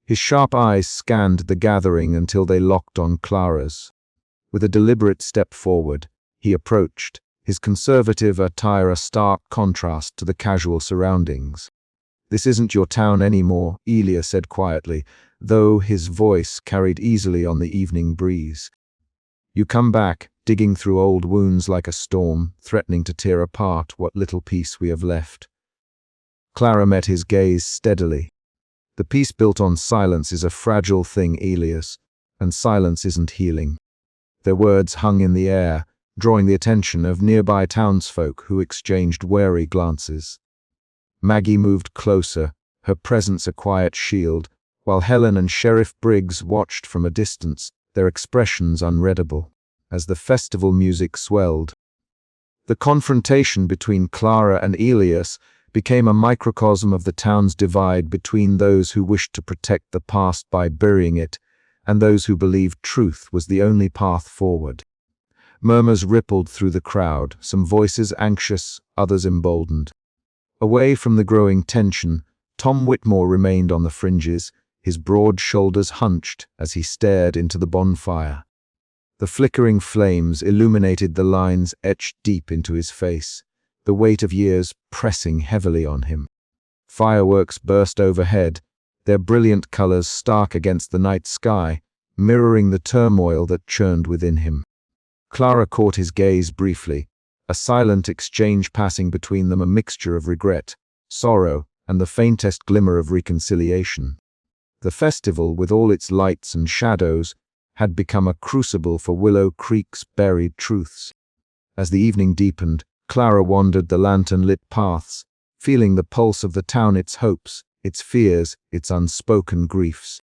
His sharp eyes scanned the gathering until they locked on Clara's. With a deliberate step forward, he approached, his conservative attire a stark contrast to the casual surroundings. "This isn't your town anymore," Elia said quietly, though his voice carried easily on the evening breeze. "You come back, digging through old wounds like a storm, threatening to tear apart what little peace we have left." Clara met his gaze steadily. "The peace built on silence is a fragile thing, Elias, and silence isn't healing." Their words hung in the air, drawing the attention of nearby townsfolk who exchanged wary glances. Maggie moved closer, her presence a quiet shield, while Helen and Sheriff Briggs watched from a distance, their expressions unreadable. As the festival music swelled, the confrontation between Clara and Elias became a microcosm of the town's divide between those who wished to protect the past by burying it and those who believed truth was the only path forward. Murmurs rippled through the crowd, some voices anxious, others emboldened. Away from the growing tension, Tom Whitmore remained on the fringes, his broad shoulders hunched as he stared into the bonfire. The flickering flames illuminated the lines etched deep into his face, the weight of years pressing heavily on him. Fireworks burst overhead, their brilliant colors stark against the night sky, mirroring the turmoil that churned within him. Clara caught his gaze briefly, a silent exchange passing between them, a mixture of regret, sorrow, and the faintest glimmer of reconciliation. The festival, with all its lights and shadows, had become a crucible for Willow Creek's buried truths. As the evening deepened, Clara wandered the lantern-lit paths, feeling the pulse of the town, its hopes, its fears, its unspoken griefs.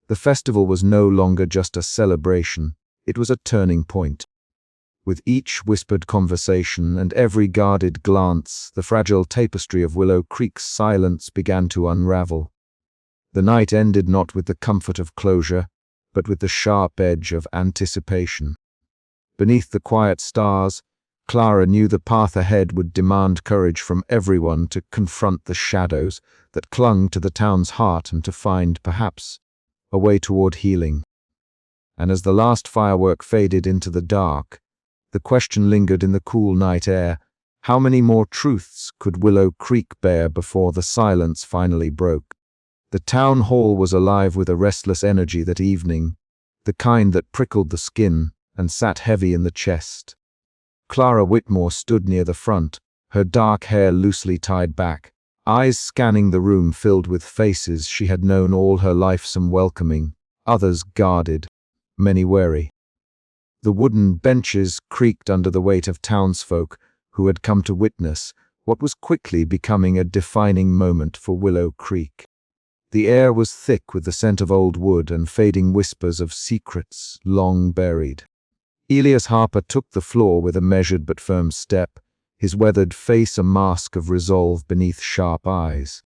The festival was no longer just a celebration, it was a turning point. With each whispered conversation and every guarded glance, the fragile tapestry of Willow Creek's silence began to unravel. The night ended not with the comfort of closure, but with the sharp edge of anticipation. Beneath the quiet stars, Clara knew the path ahead would demand courage from everyone to confront the shadows that clung to the town's heart and to find, perhaps, a way toward healing. And as the last firework faded into the dark, the question lingered in the cool night air: how many more truths could Willow Creek bear before the silence finally broke? The town hall was alive with a restless energy that evening, the kind that prickled the skin and sat heavy in the chest. Clara Whitmore stood near the front, her dark hair loosely tied back, eyes scanning the room filled with faces she had known all her life, some welcoming, others guarded, many wary. The wooden benches creaked under the weight of townsfolk who had come to witness what was quickly becoming a defining moment for Willow Creek. The air was thick with the scent of old wood and fading whispers of secrets long buried. Elias Harper took the floor with a measured but firm step, his weathered face a mask of resolve beneath sharp eyes.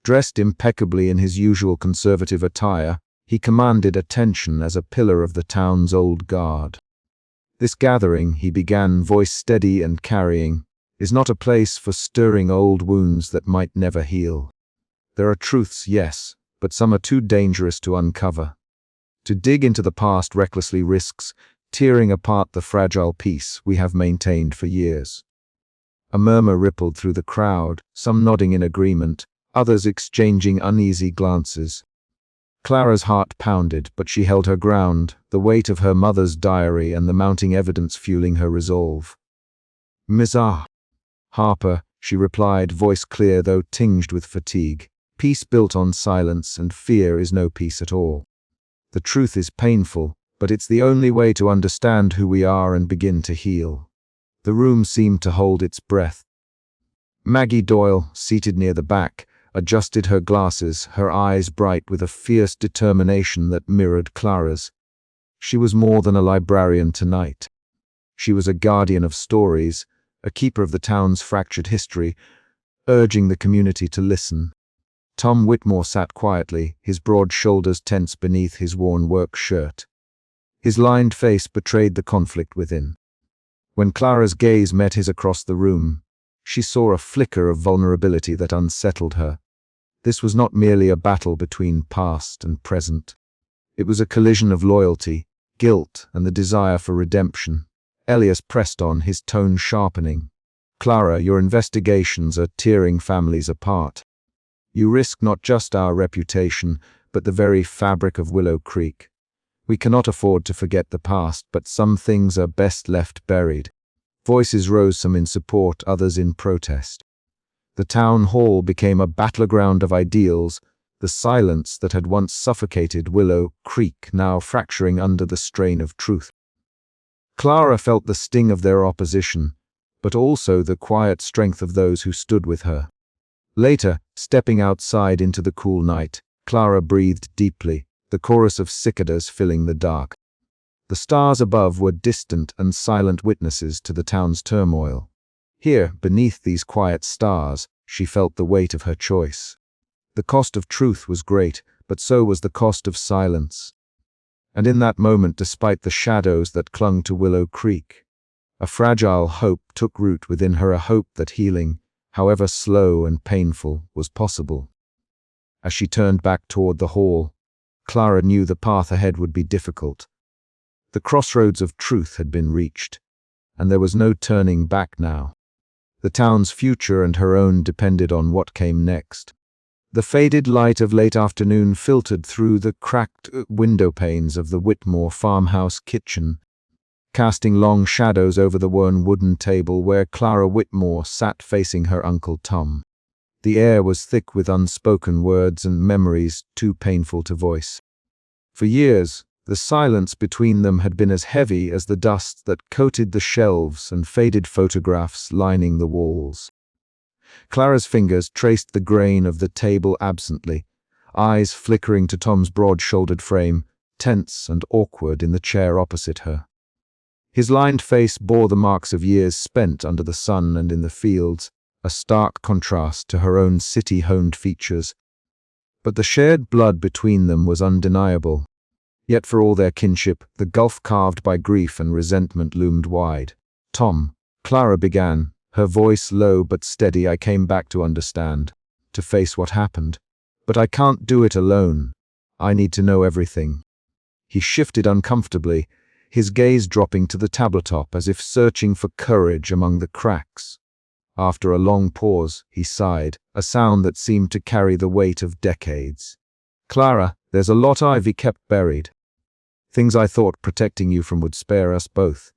Dressed impeccably in his usual conservative attire, he commanded attention as a pillar of the town's old guard. This gathering, he began, voice steady and carrying, is not a place for stirring old wounds that might never heal. There are truths, yes, but some are too dangerous to uncover. To dig into the past recklessly risks tearing apart the fragile peace we have maintained for years. A murmur rippled through the crowd, some nodding in agreement, others exchanging uneasy glances. Clara's heart pounded, but she held her ground, the weight of her mother's diary and the mounting evidence fueling her resolve. "Miss Harper," she replied, voice clear though tinged with fatigue. "Peace built on silence and fear is no peace at all. The truth is painful, but it's the only way to understand who we are and begin to heal." The room seemed to hold its breath. Maggie Doyle, seated near the back, adjusted her glasses, her eyes bright with a fierce determination that mirrored Clara's. She was more than a librarian tonight. She was a guardian of stories, a keeper of the town's fractured history, urging the community to listen. Tom Whitmore sat quietly, his broad shoulders tense beneath his worn work shirt. His lined face betrayed the conflict within. When Clara's gaze met his across the room, she saw a flicker of vulnerability that unsettled her. This was not merely a battle between past and present. It was a collision of loyalty, guilt, and the desire for redemption. Elias pressed on, his tone sharpening. "Clara, your investigations are tearing families apart. You risk not just our reputation, but the very fabric of Willow Creek. We cannot afford to forget the past, but some things are best left buried." Voices rose, some in support, others in protest. The town hall became a battleground of ideals, the silence that had once suffocated Willow Creek now fracturing under the strain of truth. Clara felt the sting of their opposition, but also the quiet strength of those who stood with her. Later, stepping outside into the cool night, Clara breathed deeply, the chorus of cicadas filling the dark. The stars above were distant and silent witnesses to the town's turmoil. Here, beneath these quiet stars, She felt the weight of her choice. The cost of truth was great, but so was the cost of silence. And in that moment, despite the shadows that clung to Willow Creek, a fragile hope took root within her, a hope that healing, however slow and painful, was possible. As she turned back toward the hall, Clara knew the path ahead would be difficult. The crossroads of truth had been reached, and there was no turning back now. The town's future and her own depended on what came next. The faded light of late afternoon filtered through the cracked window panes of the Whitmore farmhouse kitchen, casting long shadows over the worn wooden table where Clara Whitmore sat facing her Uncle Tom. The air was thick with unspoken words and memories too painful to voice. For years, the silence between them had been as heavy as the dust that coated the shelves and faded photographs lining the walls. Clara's fingers traced the grain of the table absently, eyes flickering to Tom's broad-shouldered frame, tense and awkward in the chair opposite her. His lined face bore the marks of years spent under the sun and in the fields, a stark contrast to her own city-honed features. But the shared blood between them was undeniable. Yet for all their kinship, the gulf carved by grief and resentment loomed wide. "Tom," Clara began, her voice low but steady. "I came back to understand, to face what happened. But I can't do it alone. I need to know everything." He shifted uncomfortably, his gaze dropping to the tabletop as if searching for courage among the cracks. After a long pause, he sighed, a sound that seemed to carry the weight of decades. "Clara, there's a lot I've kept buried. Things I thought protecting you from would spare us both.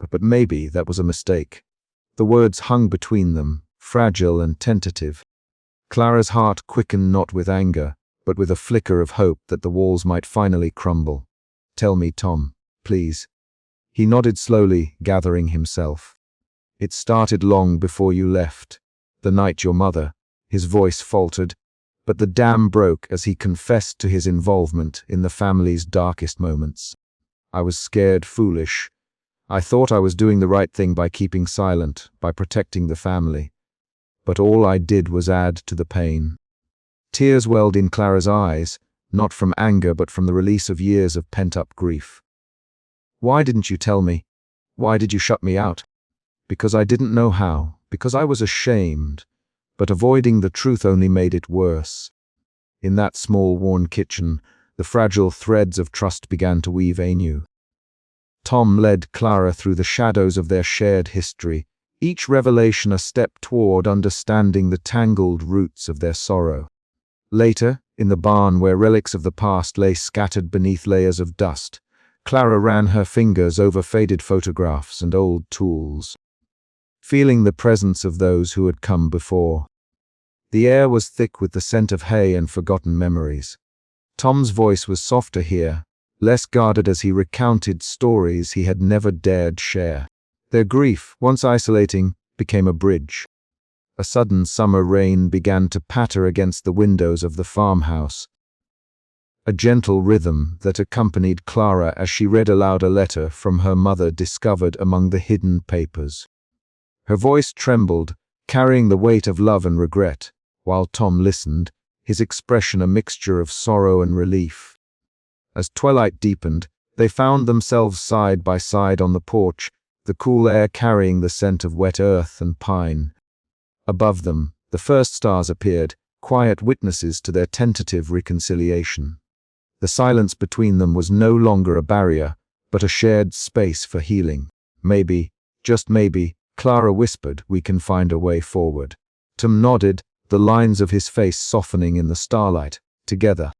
But maybe that was a mistake." The words hung between them, fragile and tentative. Clara's heart quickened not with anger, but with a flicker of hope that the walls might finally crumble. "Tell me, Tom, please." He nodded slowly, gathering himself. "It started long before you left. The night your mother—" His voice faltered, but the dam broke as he confessed to his involvement in the family's darkest moments. "I was scared, foolish. I thought I was doing the right thing by keeping silent, by protecting the family. But all I did was add to the pain." Tears welled in Clara's eyes, not from anger but from the release of years of pent-up grief. "Why didn't you tell me? Why did you shut me out?" "Because I didn't know how, because I was ashamed. But avoiding the truth only made it worse." In that small, worn kitchen, the fragile threads of trust began to weave anew. Tom led Clara through the shadows of their shared history, each revelation a step toward understanding the tangled roots of their sorrow. Later, in the barn where relics of the past lay scattered beneath layers of dust, Clara ran her fingers over faded photographs and old tools, feeling the presence of those who had come before. The air was thick with the scent of hay and forgotten memories. Tom's voice was softer here, less guarded as he recounted stories he had never dared share. Their grief, once isolating, became a bridge. A sudden summer rain began to patter against the windows of the farmhouse, a gentle rhythm that accompanied Clara as she read aloud a letter from her mother discovered among the hidden papers. Her voice trembled, carrying the weight of love and regret, while Tom listened, his expression a mixture of sorrow and relief. As twilight deepened, they found themselves side by side on the porch, the cool air carrying the scent of wet earth and pine. Above them, the first stars appeared, quiet witnesses to their tentative reconciliation. The silence between them was no longer a barrier, but a shared space for healing. "Maybe, just maybe," Clara whispered, "we can find a way forward." Tom nodded, the lines of his face softening in the starlight. Together,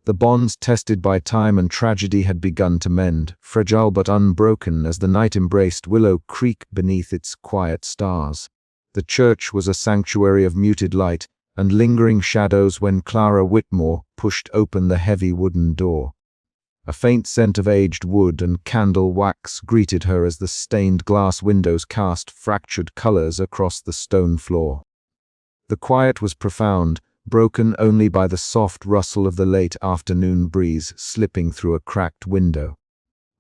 the bonds tested by time and tragedy had begun to mend, fragile but unbroken as the night embraced Willow Creek beneath its quiet stars. The church was a sanctuary of muted light and lingering shadows when Clara Whitmore pushed open the heavy wooden door. A faint scent of aged wood and candle wax greeted her as the stained glass windows cast fractured colors across the stone floor. The quiet was profound, broken only by the soft rustle of the late afternoon breeze slipping through a cracked window.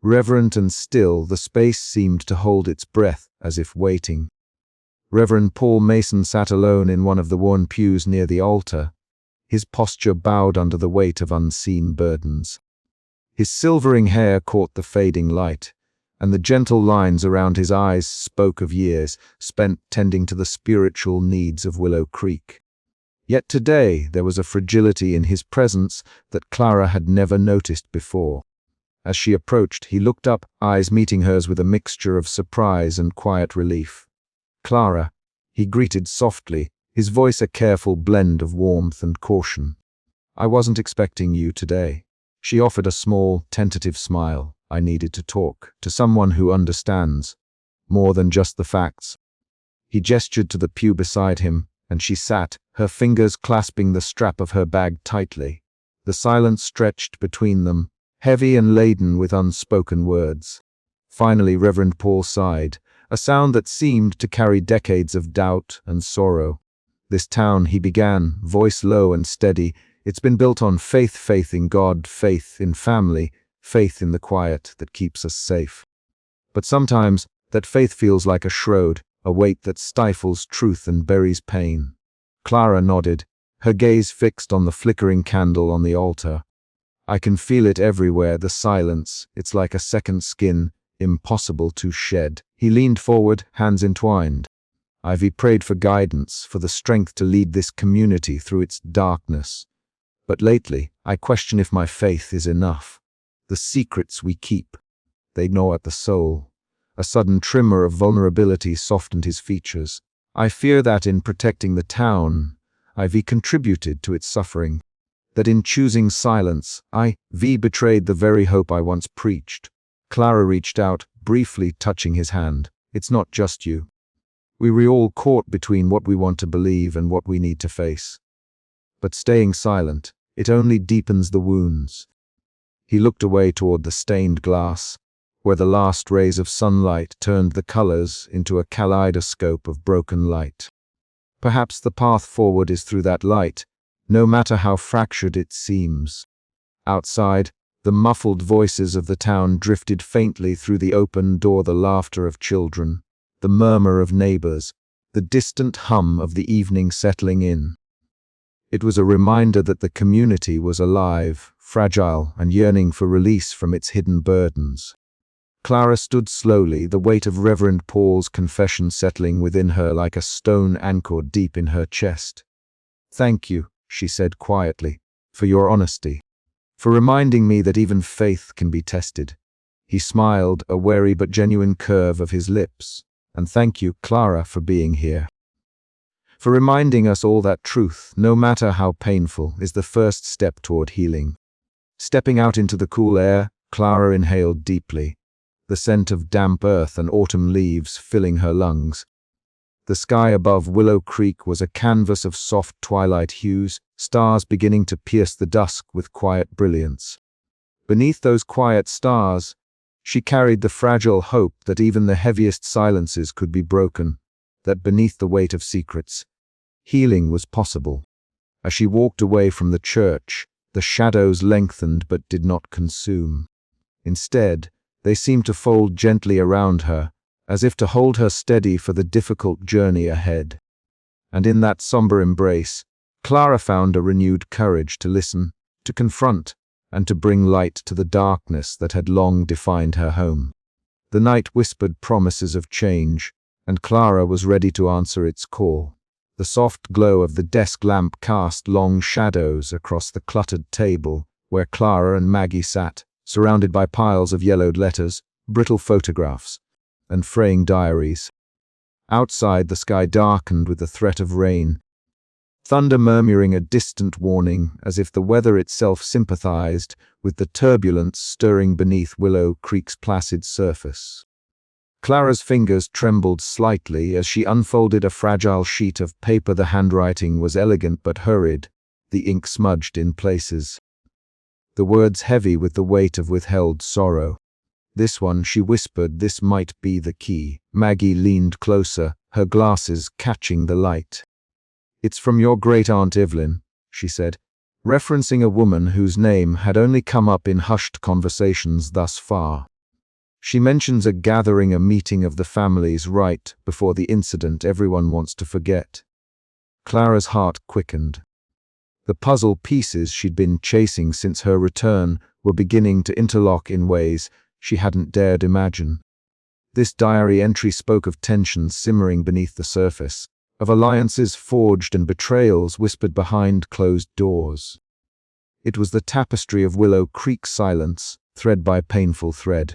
Reverent and still, the space seemed to hold its breath as if waiting. Reverend Paul Mason sat alone in one of the worn pews near the altar, his posture bowed under the weight of unseen burdens. His silvering hair caught the fading light, and the gentle lines around his eyes spoke of years spent tending to the spiritual needs of Willow Creek. Yet today there was a fragility in his presence that Clara had never noticed before. As she approached, he looked up, eyes meeting hers with a mixture of surprise and quiet relief. "Clara," he greeted softly, his voice a careful blend of warmth and caution. "I wasn't expecting you today." She offered a small, tentative smile. "I needed to talk to someone who understands more than just the facts." He gestured to the pew beside him, and she sat, her fingers clasping the strap of her bag tightly. The silence stretched between them, heavy and laden with unspoken words. Finally, Reverend Paul sighed, a sound that seemed to carry decades of doubt and sorrow. "This town," he began, voice low and steady, "it's been built on faith, faith in God, faith in family, faith in the quiet that keeps us safe. But sometimes that faith feels like a shroud, a weight that stifles truth and buries pain." Clara nodded, her gaze fixed on the flickering candle on the altar. "I can feel it everywhere, the silence. It's like a second skin, impossible to shed." He leaned forward, hands entwined. "Ivy prayed for guidance, for the strength to lead this community through its darkness. But lately, I question if my faith is enough. The secrets we keep, they gnaw at the soul." A sudden tremor of vulnerability softened his features. "I fear that in protecting the town, Ivy contributed to its suffering. That in choosing silence, Ivy betrayed the very hope I once preached." Clara reached out, briefly touching his hand. "It's not just you. We're all caught between what we want to believe and what we need to face. But staying silent, it only deepens the wounds." He looked away toward the stained glass, where the last rays of sunlight turned the colors into a kaleidoscope of broken light. "Perhaps the path forward is through that light, no matter how fractured it seems." Outside, the muffled voices of the town drifted faintly through the open door, the laughter of children, the murmur of neighbors, the distant hum of the evening settling in. It was a reminder that the community was alive, fragile, and yearning for release from its hidden burdens. Clara stood slowly, the weight of Reverend Paul's confession settling within her like a stone anchored deep in her chest. "Thank you," she said quietly, "for your honesty, for reminding me that even faith can be tested." He smiled, a wary but genuine curve of his lips. "And thank you, Clara, for being here. For reminding us all that truth, no matter how painful, is the first step toward healing." Stepping out into the cool air, Clara inhaled deeply, the scent of damp earth and autumn leaves filling her lungs. The sky above Willow Creek was a canvas of soft twilight hues, stars beginning to pierce the dusk with quiet brilliance. Beneath those quiet stars, she carried the fragile hope that even the heaviest silences could be broken, that beneath the weight of secrets, healing was possible. As she walked away from the church, the shadows lengthened but did not consume. Instead, they seemed to fold gently around her, as if to hold her steady for the difficult journey ahead. And in that somber embrace, Clara found a renewed courage to listen, to confront, and to bring light to the darkness that had long defined her home. The night whispered promises of change, and Clara was ready to answer its call. The soft glow of the desk lamp cast long shadows across the cluttered table where Clara and Maggie sat, surrounded by piles of yellowed letters, brittle photographs, and fraying diaries. Outside, the sky darkened with the threat of rain, thunder murmuring a distant warning, as if the weather itself sympathized with the turbulence stirring beneath Willow Creek's placid surface. Clara's fingers trembled slightly as she unfolded a fragile sheet of paper. The handwriting was elegant but hurried, the ink smudged in places, the words heavy with the weight of withheld sorrow. "This one," she whispered, "this might be the key." Maggie leaned closer, her glasses catching the light. "It's from your great-aunt Evelyn," she said, referencing a woman whose name had only come up in hushed conversations thus far. She mentions a gathering, a meeting of the families right before the incident everyone wants to forget. Clara's heart quickened. The puzzle pieces she'd been chasing since her return were beginning to interlock in ways she hadn't dared imagine. This diary entry spoke of tensions simmering beneath the surface, of alliances forged and betrayals whispered behind closed doors. It was the tapestry of Willow Creek's silence, thread by painful thread.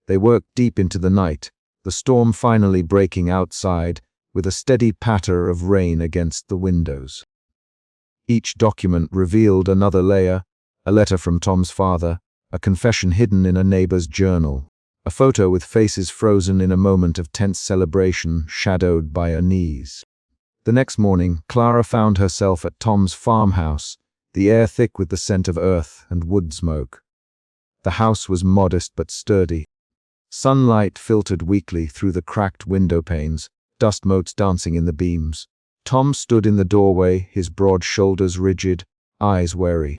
They worked deep into the night, the storm finally breaking outside, with a steady patter of rain against the windows. Each document revealed another layer: a letter from Tom's father, a confession hidden in a neighbor's journal, a photo with faces frozen in a moment of tense celebration shadowed by unease. The next morning, Clara found herself at Tom's farmhouse, the air thick with the scent of earth and wood smoke. The house was modest but sturdy. Sunlight filtered weakly through the cracked window panes, dust motes dancing in the beams. Tom stood in the doorway, his broad shoulders rigid, eyes wary.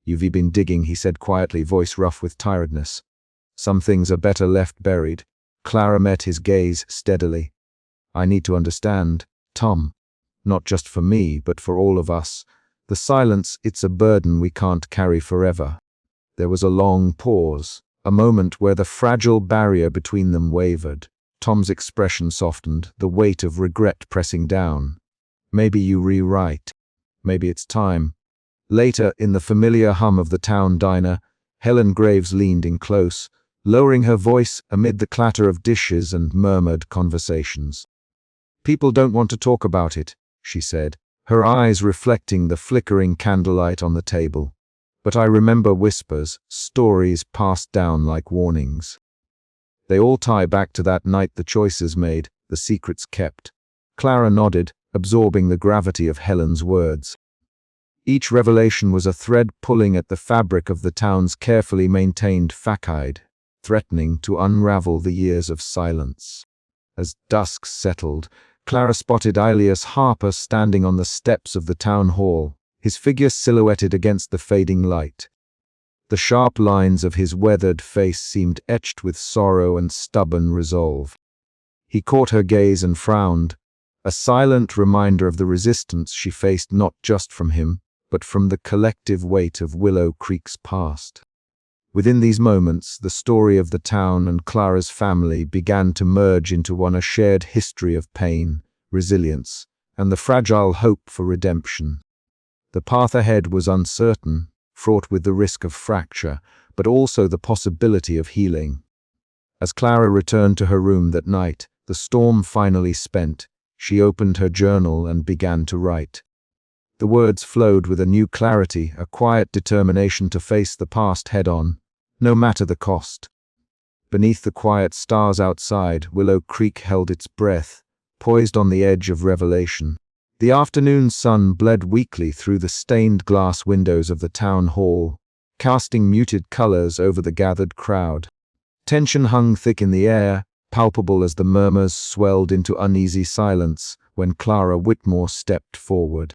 "You've been digging," he said quietly, voice rough with tiredness. "Some things are better left buried." Clara met his gaze steadily. "I need to understand, Tom. Not just for me, but for all of us. The silence, it's a burden we can't carry forever." There was a long pause, a moment where the fragile barrier between them wavered. Tom's expression softened, the weight of regret pressing down. "Maybe you rewrite. Maybe it's time." Later, in the familiar hum of the town diner, Helen Graves leaned in close, lowering her voice amid the clatter of dishes and murmured conversations. "People don't want to talk about it," she said, her eyes reflecting the flickering candlelight on the table. "But I remember whispers, stories passed down like warnings. They all tie back to that night, the choices made, the secrets kept." Clara nodded, absorbing the gravity of Helen's words. Each revelation was a thread pulling at the fabric of the town's carefully maintained facade, threatening to unravel the years of silence. As dusk settled, Clara spotted Ilias Harper standing on the steps of the town hall, his figure silhouetted against the fading light. The sharp lines of his weathered face seemed etched with sorrow and stubborn resolve. He caught her gaze and frowned, a silent reminder of the resistance she faced not just from him, but from the collective weight of Willow Creek's past. Within these moments, the story of the town and Clara's family began to merge into one, a shared history of pain, resilience, and the fragile hope for redemption. The path ahead was uncertain, fraught with the risk of fracture, but also the possibility of healing. As Clara returned to her room that night, the storm finally spent, she opened her journal and began to write. The words flowed with a new clarity, a quiet determination to face the past head-on, no matter the cost. Beneath the quiet stars outside, Willow Creek held its breath, poised on the edge of revelation. The afternoon sun bled weakly through the stained glass windows of the town hall, casting muted colors over the gathered crowd. Tension hung thick in the air, palpable as the murmurs swelled into uneasy silence when Clara Whitmore stepped forward.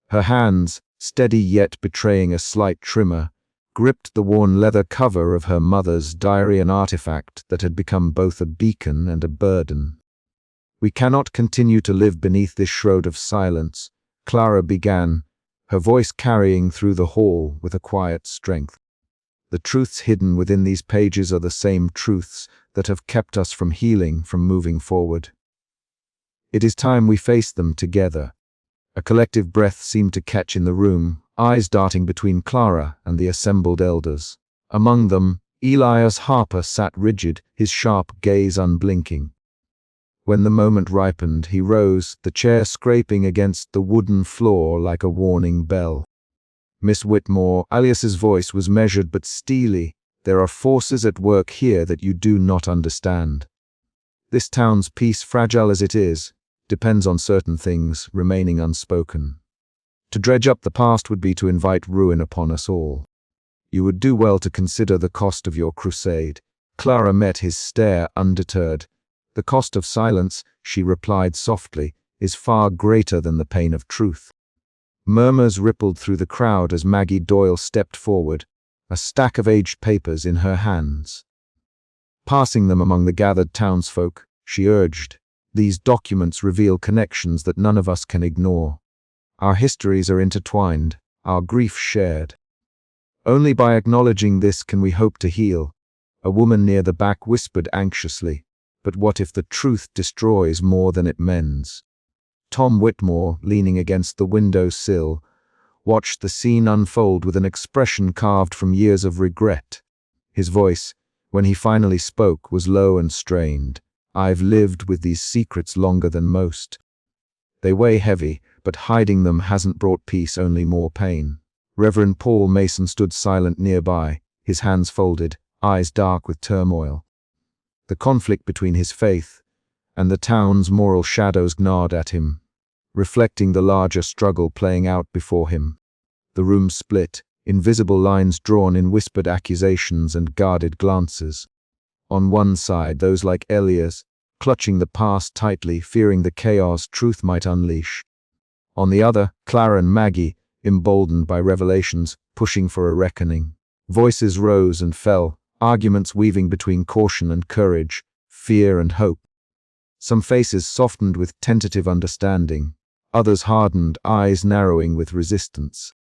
Her hands, steady yet betraying a slight tremor, gripped the worn leather cover of her mother's diary, an artifact that had become both a beacon and a burden. "We cannot continue to live beneath this shroud of silence," Clara began, her voice carrying through the hall with a quiet strength. "The truths hidden within these pages are the same truths that have kept us from healing, from moving forward. It is time we face them together." A collective breath seemed to catch in the room, eyes darting between Clara and the assembled elders. Among them, Elias Harper sat rigid, his sharp gaze unblinking. When the moment ripened, he rose, the chair scraping against the wooden floor like a warning bell. "Miss Whitmore," Alias's voice was measured but steely, "there are forces at work here that you do not understand. This town's peace, fragile as it is, depends on certain things remaining unspoken. To dredge up the past would be to invite ruin upon us all. You would do well to consider the cost of your crusade." Clara met his stare undeterred. "The cost of silence," she replied softly, "is far greater than the pain of truth." Murmurs rippled through the crowd as Maggie Doyle stepped forward, a stack of aged papers in her hands. Passing them among the gathered townsfolk, she urged, "These documents reveal connections that none of us can ignore. Our histories are intertwined, our grief shared. Only by acknowledging this can we hope to heal." A woman near the back whispered anxiously, "But what if the truth destroys more than it mends?" Tom Whitmore, leaning against the window sill, watched the scene unfold with an expression carved from years of regret. His voice, when he finally spoke, was low and strained. "I've lived with these secrets longer than most. They weigh heavy, but hiding them hasn't brought peace, only more pain." Reverend Paul Mason stood silent nearby, his hands folded, eyes dark with turmoil. The conflict between his faith and the town's moral shadows gnawed at him, reflecting the larger struggle playing out before him. The room split, invisible lines drawn in whispered accusations and guarded glances. On one side, those like Elias, clutching the past tightly, fearing the chaos truth might unleash. On the other, Clara and Maggie, emboldened by revelations, pushing for a reckoning. Voices rose and fell, arguments weaving between caution and courage, fear and hope. Some faces softened with tentative understanding, others hardened, eyes narrowing with resistance.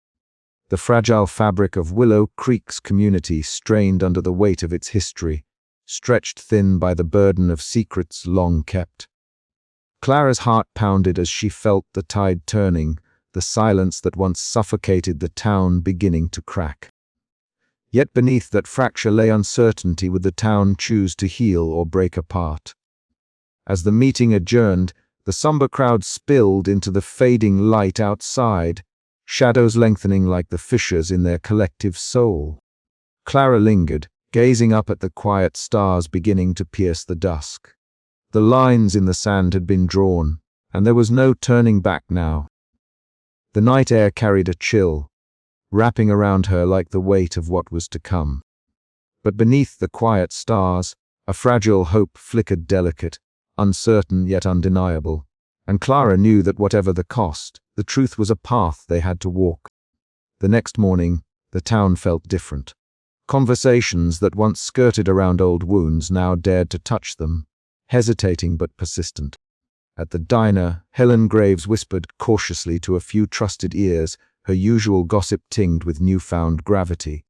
The fragile fabric of Willow Creek's community strained under the weight of its history, stretched thin by the burden of secrets long kept. Clara's heart pounded as she felt the tide turning, the silence that once suffocated the town beginning to crack. Yet beneath that fracture lay uncertainty. Would the town choose to heal or break apart? As the meeting adjourned, the somber crowd spilled into the fading light outside, shadows lengthening like the fissures in their collective soul. Clara lingered, gazing up at the quiet stars beginning to pierce the dusk. The lines in the sand had been drawn, and there was no turning back now. The night air carried a chill, wrapping around her like the weight of what was to come. But beneath the quiet stars, a fragile hope flickered, delicate, uncertain yet undeniable, and Clara knew that whatever the cost, the truth was a path they had to walk. The next morning, the town felt different. Conversations that once skirted around old wounds now dared to touch them, hesitating but persistent. At the diner, Helen Graves whispered cautiously to a few trusted ears, her usual gossip tinged with newfound gravity.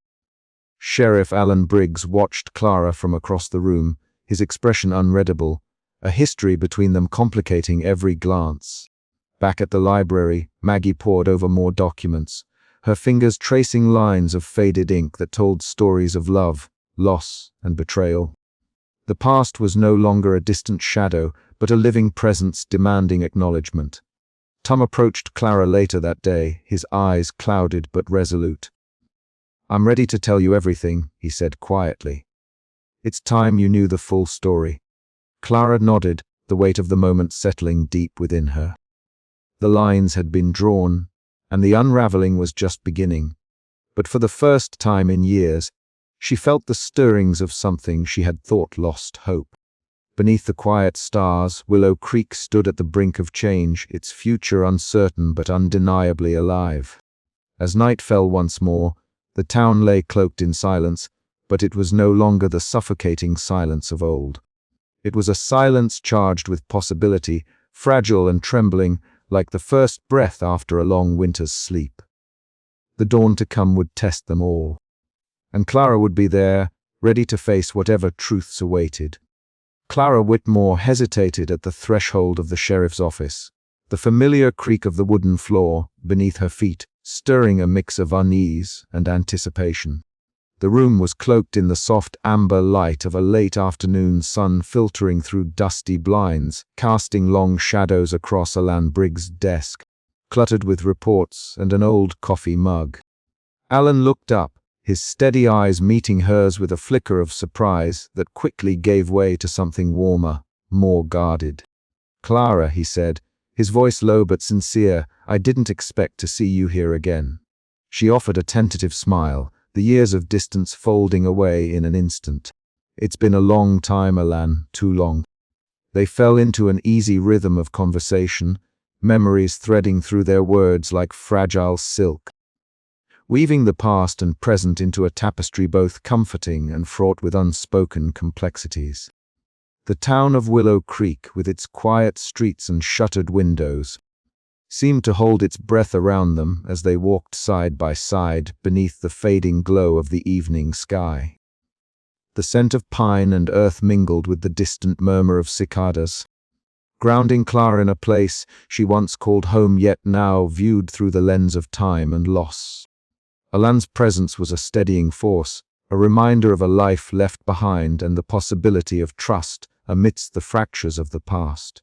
Sheriff Alan Briggs watched Clara from across the room, his expression unreadable, a history between them complicating every glance. Back at the library, Maggie pored over more documents, her fingers tracing lines of faded ink that told stories of love, loss, and betrayal. The past was no longer a distant shadow, but a living presence demanding acknowledgement. Tom approached Clara later that day, his eyes clouded but resolute. "I'm ready to tell you everything," he said quietly. "It's time you knew the full story." Clara nodded, the weight of the moment settling deep within her. The lines had been drawn, and the unraveling was just beginning. But for the first time in years, she felt the stirrings of something she had thought lost hope. Beneath the quiet stars, Willow Creek stood at the brink of change, its future uncertain but undeniably alive. As night fell once more, the town lay cloaked in silence, but it was no longer the suffocating silence of old. It was a silence charged with possibility, fragile and trembling, like the first breath after a long winter's sleep. The dawn to come would test them all, and Clara would be there, ready to face whatever truths awaited. Clara Whitmore hesitated at the threshold of the sheriff's office, the familiar creak of the wooden floor beneath her feet stirring a mix of unease and anticipation. The room was cloaked in the soft amber light of a late afternoon sun filtering through dusty blinds, casting long shadows across Alan Briggs' desk, cluttered with reports and an old coffee mug. Alan looked up, his steady eyes meeting hers with a flicker of surprise that quickly gave way to something warmer, more guarded. "Clara," he said, his voice low but sincere, "I didn't expect to see you here again." She offered a tentative smile, the years of distance folding away in an instant. "It's been a long time, Alan, too long." They fell into an easy rhythm of conversation, memories threading through their words like fragile silk. weaving the past and present into a tapestry both comforting and fraught with unspoken complexities. The town of Willow Creek, with its quiet streets and shuttered windows, seemed to hold its breath around them as they walked side by side beneath the fading glow of the evening sky. The scent of pine and earth mingled with the distant murmur of cicadas, grounding Clara in a place she once called home yet now viewed through the lens of time and loss. Alan's presence was a steadying force, a reminder of a life left behind and the possibility of trust amidst the fractures of the past.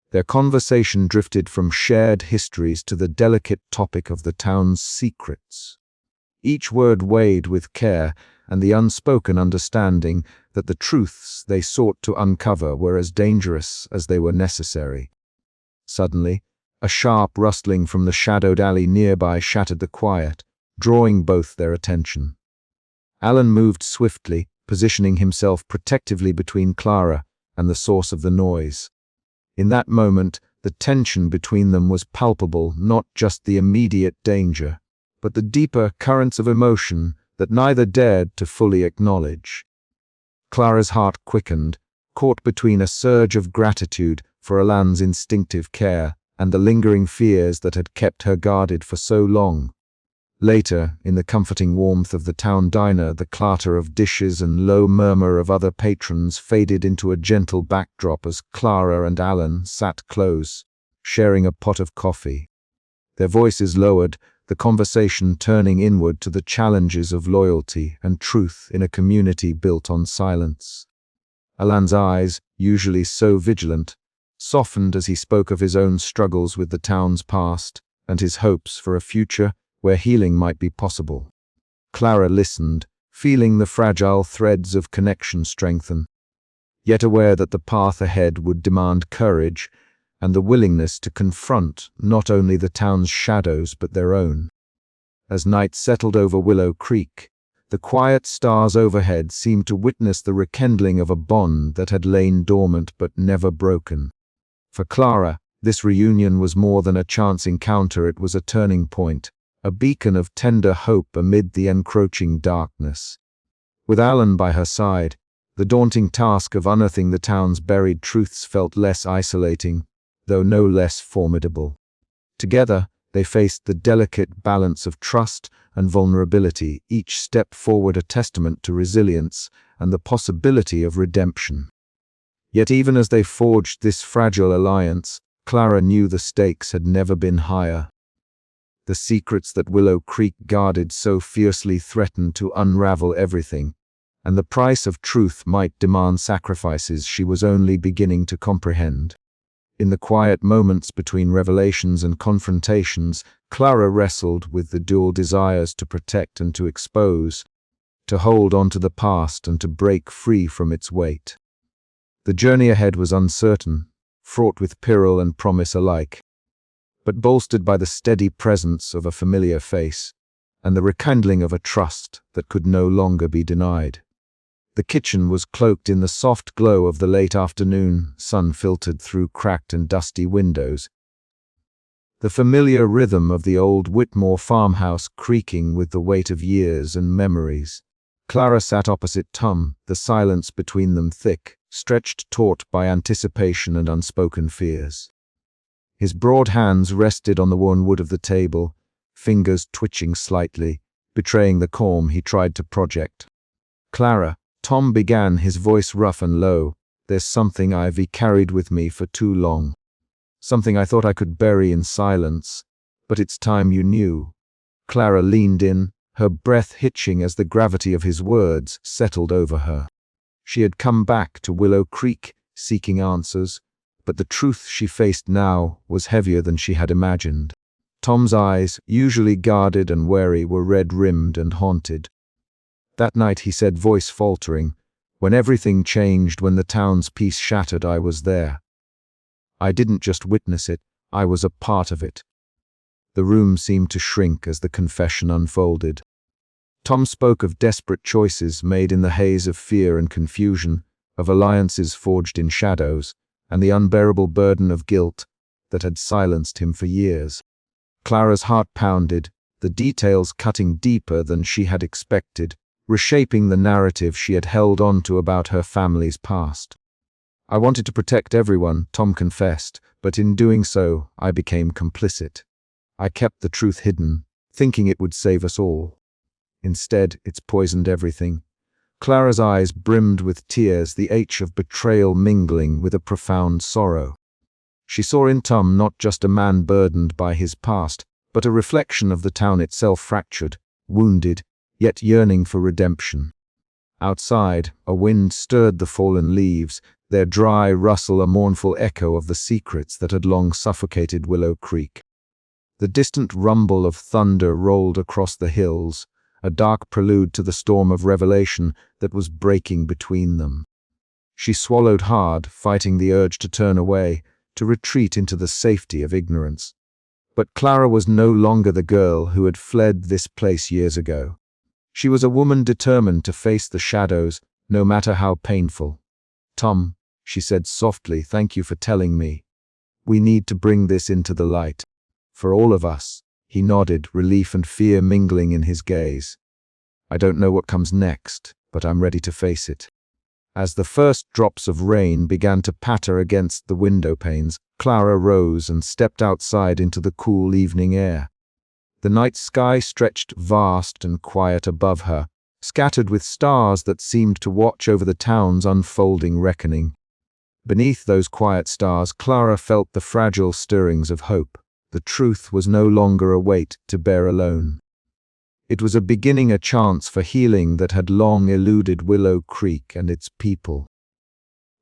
Their conversation drifted from shared histories to the delicate topic of the town's secrets. Each word weighed with care and the unspoken understanding that the truths they sought to uncover were as dangerous as they were necessary. Suddenly, a sharp rustling from the shadowed alley nearby shattered the quiet, drawing both their attention. Alan moved swiftly, positioning himself protectively between Clara and the source of the noise. In that moment, the tension between them was palpable, not just the immediate danger, but the deeper currents of emotion that neither dared to fully acknowledge. Clara's heart quickened, caught between a surge of gratitude for Alan's instinctive care and the lingering fears that had kept her guarded for so long. Later, in the comforting warmth of the town diner, the clatter of dishes and low murmur of other patrons faded into a gentle backdrop as Clara and Alan sat close, sharing a pot of coffee. Their voices lowered, the conversation turning inward to the challenges of loyalty and truth in a community built on silence. Alan's eyes, usually so vigilant, softened as he spoke of his own struggles with the town's past and his hopes for a future where healing might be possible. Clara listened, feeling the fragile threads of connection strengthen, yet aware that the path ahead would demand courage and the willingness to confront not only the town's shadows but their own. As night settled over Willow Creek, the quiet stars overhead seemed to witness the rekindling of a bond that had lain dormant but never broken. For Clara, this reunion was more than a chance encounter, it was a turning point, a beacon of tender hope amid the encroaching darkness. With Alan by her side, the daunting task of unearthing the town's buried truths felt less isolating, though no less formidable. Together, they faced the delicate balance of trust and vulnerability, each step forward a testament to resilience and the possibility of redemption. Yet even as they forged this fragile alliance, Clara knew the stakes had never been higher. The secrets that Willow Creek guarded so fiercely threatened to unravel everything, and the price of truth might demand sacrifices she was only beginning to comprehend. In the quiet moments between revelations and confrontations, Clara wrestled with the dual desires to protect and to expose, to hold on to the past and to break free from its weight. The journey ahead was uncertain, fraught with peril and promise alike, but bolstered by the steady presence of a familiar face and the rekindling of a trust that could no longer be denied. The kitchen was cloaked in the soft glow of the late afternoon, sun filtered through cracked and dusty windows. The familiar rhythm of the old Whitmore farmhouse creaking with the weight of years and memories. Clara sat opposite Tom, the silence between them thick, stretched taut by anticipation and unspoken fears. His broad hands rested on the worn wood of the table, fingers twitching slightly, betraying the calm he tried to project. "Clara," Tom began, his voice rough and low, "there's something I've carried with me for too long. Something I thought I could bury in silence, but it's time you knew." Clara leaned in, her breath hitching as the gravity of his words settled over her. She had come back to Willow Creek, seeking answers, but the truth she faced now was heavier than she had imagined. Tom's eyes, usually guarded and wary, were red-rimmed and haunted. That night, he said, voice faltering, "When everything changed, when the town's peace shattered, I was there. I didn't just witness it, I was a part of it." The room seemed to shrink as the confession unfolded. Tom spoke of desperate choices made in the haze of fear and confusion, of alliances forged in shadows, and the unbearable burden of guilt that had silenced him for years. Clara's heart pounded, the the details cutting deeper than she had expected, reshaping the narrative she had held on to about her family's past. "I wanted to protect everyone," Tom confessed, "but in doing so, I became complicit. I kept the truth hidden, thinking it would save us all. Instead, it's poisoned everything." Clara's eyes brimmed with tears, the ache of betrayal mingling with a profound sorrow. She saw in Tom not just a man burdened by his past, but a reflection of the town itself, fractured, wounded, yet yearning for redemption. Outside, a wind stirred the fallen leaves, their dry rustle a mournful echo of the secrets that had long suffocated Willow Creek. The distant rumble of thunder rolled across the hills, a dark prelude to the storm of revelation that was breaking between them. She swallowed hard, fighting the urge to turn away, to retreat into the safety of ignorance. But Clara was no longer the girl who had fled this place years ago. She was a woman determined to face the shadows, no matter how painful. "Tom," she said softly, "thank you for telling me. We need to bring this into the light. For all of us." He nodded, relief and fear mingling in his gaze. "I don't know what comes next, but I'm ready to face it." As the first drops of rain began to patter against the window panes, Clara rose and stepped outside into the cool evening air. The night sky stretched vast and quiet above her, scattered with stars that seemed to watch over the town's unfolding reckoning. Beneath those quiet stars, Clara felt the fragile stirrings of hope. The truth was no longer a weight to bear alone. It was a beginning, a chance for healing that had long eluded Willow Creek and its people.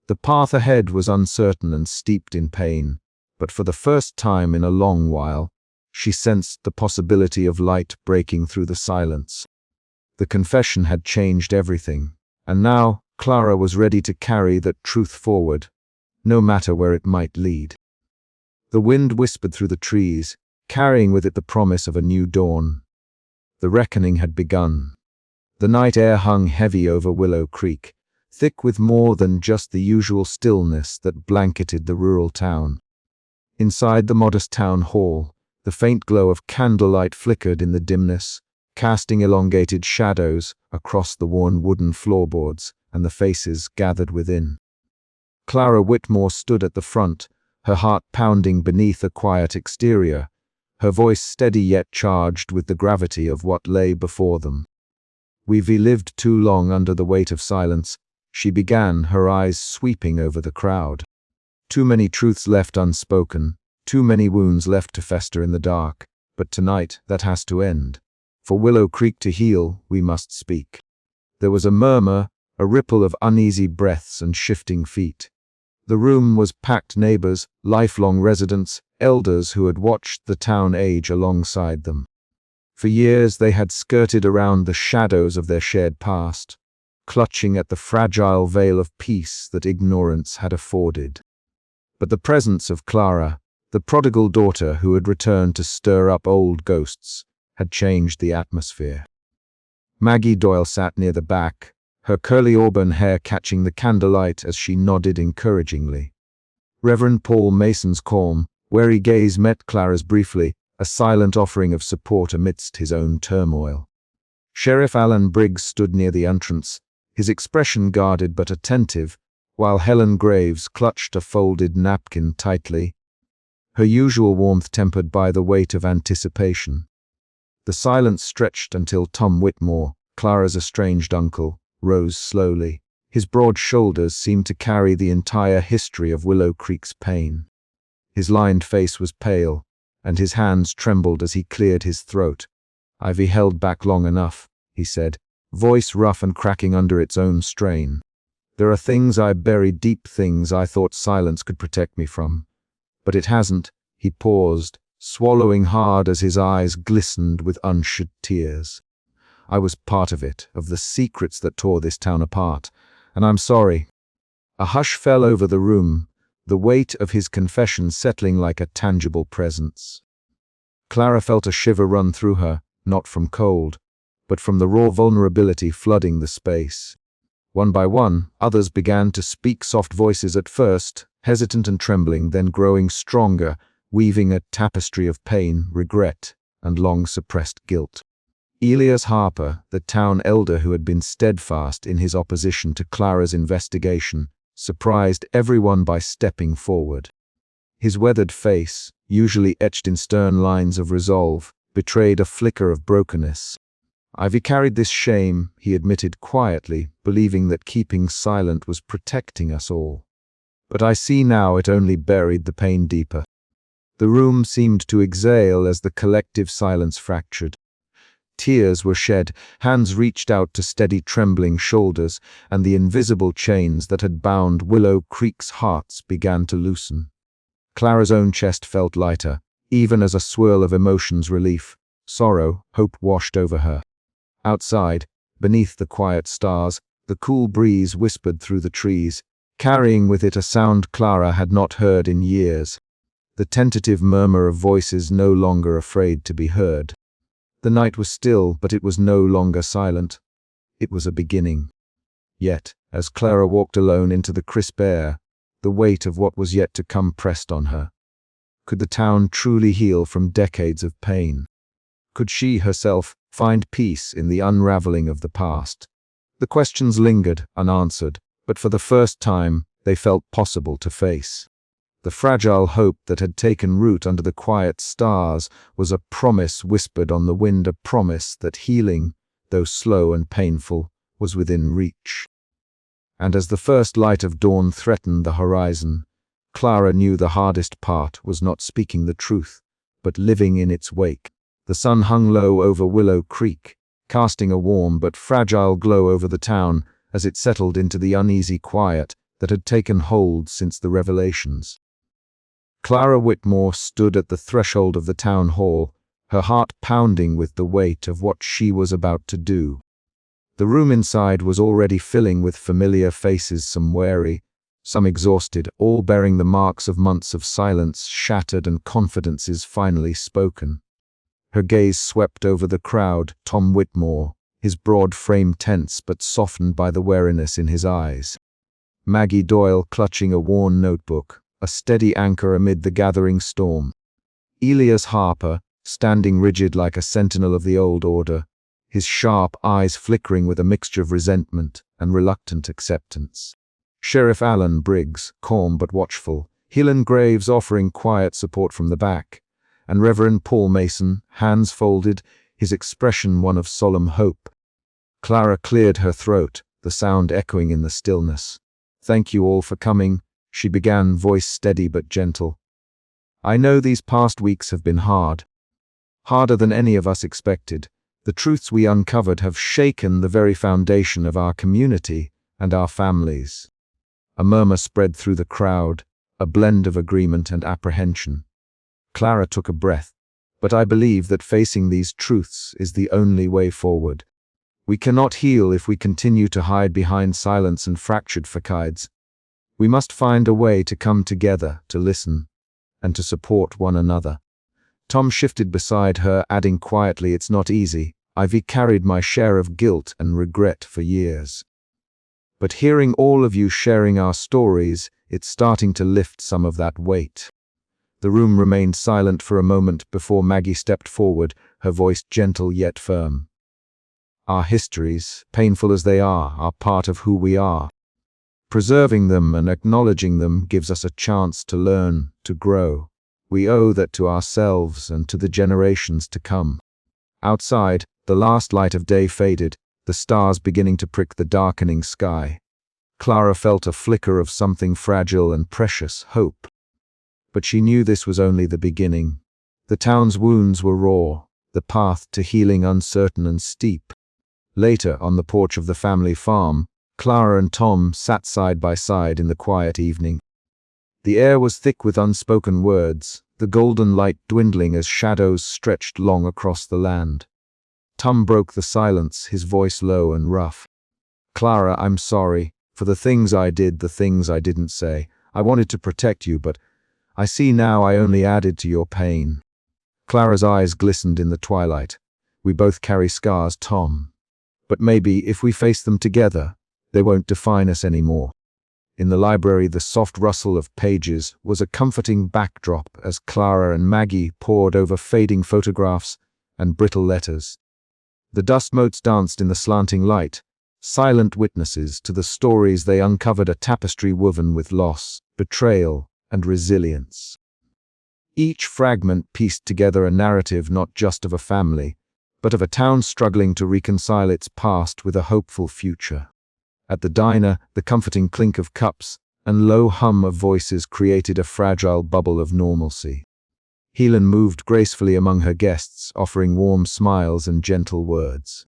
The path ahead was uncertain and steeped in pain, but for the first time in a long while, she sensed the possibility of light breaking through the silence. The confession had changed everything, and now Clara was ready to carry that truth forward, no matter where it might lead. The wind whispered through the trees, carrying with it the promise of a new dawn. The reckoning had begun. The night air hung heavy over Willow Creek, thick with more than just the usual stillness that blanketed the rural town. Inside the modest town hall, the faint glow of candlelight flickered in the dimness, casting elongated shadows across the worn wooden floorboards and the faces gathered within. Clara Whitmore stood at the front, her heart pounding beneath a quiet exterior, her voice steady yet charged with the gravity of what lay before them. "We've lived too long under the weight of silence," she began, her eyes sweeping over the crowd. "Too many truths left unspoken, too many wounds left to fester in the dark. But tonight, that has to end. For Willow Creek to heal, we must speak." There was a murmur, a ripple of uneasy breaths and shifting feet. The room was packed, neighbors, lifelong residents, elders who had watched the town age alongside them. For years they had skirted around the shadows of their shared past, clutching at the fragile veil of peace that ignorance had afforded. But the presence of Clara, the prodigal daughter who had returned to stir up old ghosts, had changed the atmosphere. Maggie Doyle sat near the back, her curly auburn hair catching the candlelight as she nodded encouragingly. Reverend Paul Mason's calm, wary gaze met Clara's briefly, a silent offering of support amidst his own turmoil. Sheriff Alan Briggs stood near the entrance, his expression guarded but attentive, while Helen Graves clutched a folded napkin tightly, her usual warmth tempered by the weight of anticipation. The silence stretched until Tom Whitmore, Clara's estranged uncle, rose slowly. His broad shoulders seemed to carry the entire history of Willow Creek's pain. His lined face was pale, and his hands trembled as he cleared his throat. "I've held back long enough," he said, voice rough and cracking under its own strain. "There are things I buried, deep things I thought silence could protect me from. But it hasn't." He paused, swallowing hard as his eyes glistened with unshed tears. "I was part of it, of the secrets that tore this town apart, and I'm sorry." A hush fell over the room, the weight of his confession settling like a tangible presence. Clara felt a shiver run through her, not from cold, but from the raw vulnerability flooding the space. One by one, others began to speak, soft voices at first, hesitant and trembling, then growing stronger, weaving a tapestry of pain, regret, and long-suppressed guilt. Elias Harper, the town elder who had been steadfast in his opposition to Clara's investigation, surprised everyone by stepping forward. His weathered face, usually etched in stern lines of resolve, betrayed a flicker of brokenness. "I've carried this shame," he admitted quietly, believing that keeping silent was protecting us all. "But I see now it only buried the pain deeper." The room seemed to exhale as the collective silence fractured. Tears were shed, hands reached out to steady trembling shoulders, and the invisible chains that had bound Willow Creek's hearts began to loosen. Clara's own chest felt lighter, even as a swirl of emotions relief, sorrow, hope washed over her. Outside, beneath the quiet stars, the cool breeze whispered through the trees, carrying with it a sound Clara had not heard in years. The tentative murmur of voices no longer afraid to be heard. The night was still, but it was no longer silent. It was a beginning. Yet, as Clara walked alone into the crisp air, the weight of what was yet to come pressed on her. Could the town truly heal from decades of pain? Could she herself find peace in the unraveling of the past? The questions lingered, unanswered, but for the first time, they felt possible to face. The fragile hope that had taken root under the quiet stars was a promise whispered on the wind, a promise that healing, though slow and painful, was within reach. And as the first light of dawn threatened the horizon, Clara knew the hardest part was not speaking the truth, but living in its wake. The sun hung low over Willow Creek, casting a warm but fragile glow over the town as it settled into the uneasy quiet that had taken hold since the revelations. Clara Whitmore stood at the threshold of the town hall, her heart pounding with the weight of what she was about to do. The room inside was already filling with familiar faces, some weary, some exhausted, all bearing the marks of months of silence shattered and confidences finally spoken. Her gaze swept over the crowd, Tom Whitmore, his broad frame tense but softened by the wariness in his eyes. Maggie Doyle clutching a worn notebook, a steady anchor amid the gathering storm. Elias Harper, standing rigid like a sentinel of the old order, his sharp eyes flickering with a mixture of resentment and reluctant acceptance. Sheriff Alan Briggs, calm but watchful, Helen Graves offering quiet support from the back, and Reverend Paul Mason, hands folded, his expression one of solemn hope. Clara cleared her throat, the sound echoing in the stillness. "Thank you all for coming," she began, voice steady but gentle. "I know these past weeks have been hard. Harder than any of us expected. The truths we uncovered have shaken the very foundation of our community and our families." A murmur spread through the crowd, a blend of agreement and apprehension. Clara took a breath. "But I believe that facing these truths is the only way forward. We cannot heal if we continue to hide behind silence and fractured facades. We must find a way to come together, to listen, and to support one another." Tom shifted beside her, adding quietly, "It's not easy. I've carried my share of guilt and regret for years. But hearing all of you sharing our stories, it's starting to lift some of that weight." The room remained silent for a moment before Maggie stepped forward, her voice gentle yet firm. "Our histories, painful as they are part of who we are. Preserving them and acknowledging them gives us a chance to learn, to grow. We owe that to ourselves and to the generations to come." Outside, the last light of day faded, the stars beginning to prick the darkening sky. Clara felt a flicker of something fragile and precious, hope. But she knew this was only the beginning. The town's wounds were raw, the path to healing uncertain and steep. Later, on the porch of the family farm, Clara and Tom sat side by side in the quiet evening. The air was thick with unspoken words, the golden light dwindling as shadows stretched long across the land. Tom broke the silence, his voice low and rough. "Clara, I'm sorry for the things I did, the things I didn't say. I wanted to protect you, but I see now I only added to your pain." Clara's eyes glistened in the twilight. "We both carry scars, Tom. But maybe if we face them together, they won't define us anymore." In the library, the soft rustle of pages was a comforting backdrop as Clara and Maggie pored over fading photographs, and brittle letters. The dust motes danced in the slanting light, silent witnesses to the stories they uncovered, a tapestry woven with loss, betrayal, and resilience. Each fragment pieced together a narrative not just of a family, but of a town struggling to reconcile its past with a hopeful future. At the diner, the comforting clink of cups and low hum of voices created a fragile bubble of normalcy. Helen moved gracefully among her guests, offering warm smiles and gentle words.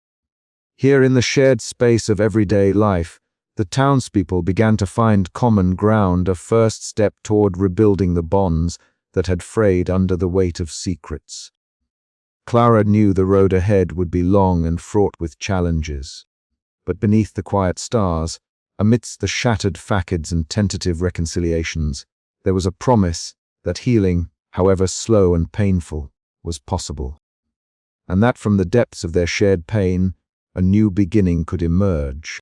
Here in the shared space of everyday life, the townspeople began to find common ground, a first step toward rebuilding the bonds that had frayed under the weight of secrets. Clara knew the road ahead would be long and fraught with challenges. But beneath the quiet stars, amidst the shattered facades and tentative reconciliations, there was a promise that healing, however slow and painful, was possible. And that from the depths of their shared pain, a new beginning could emerge.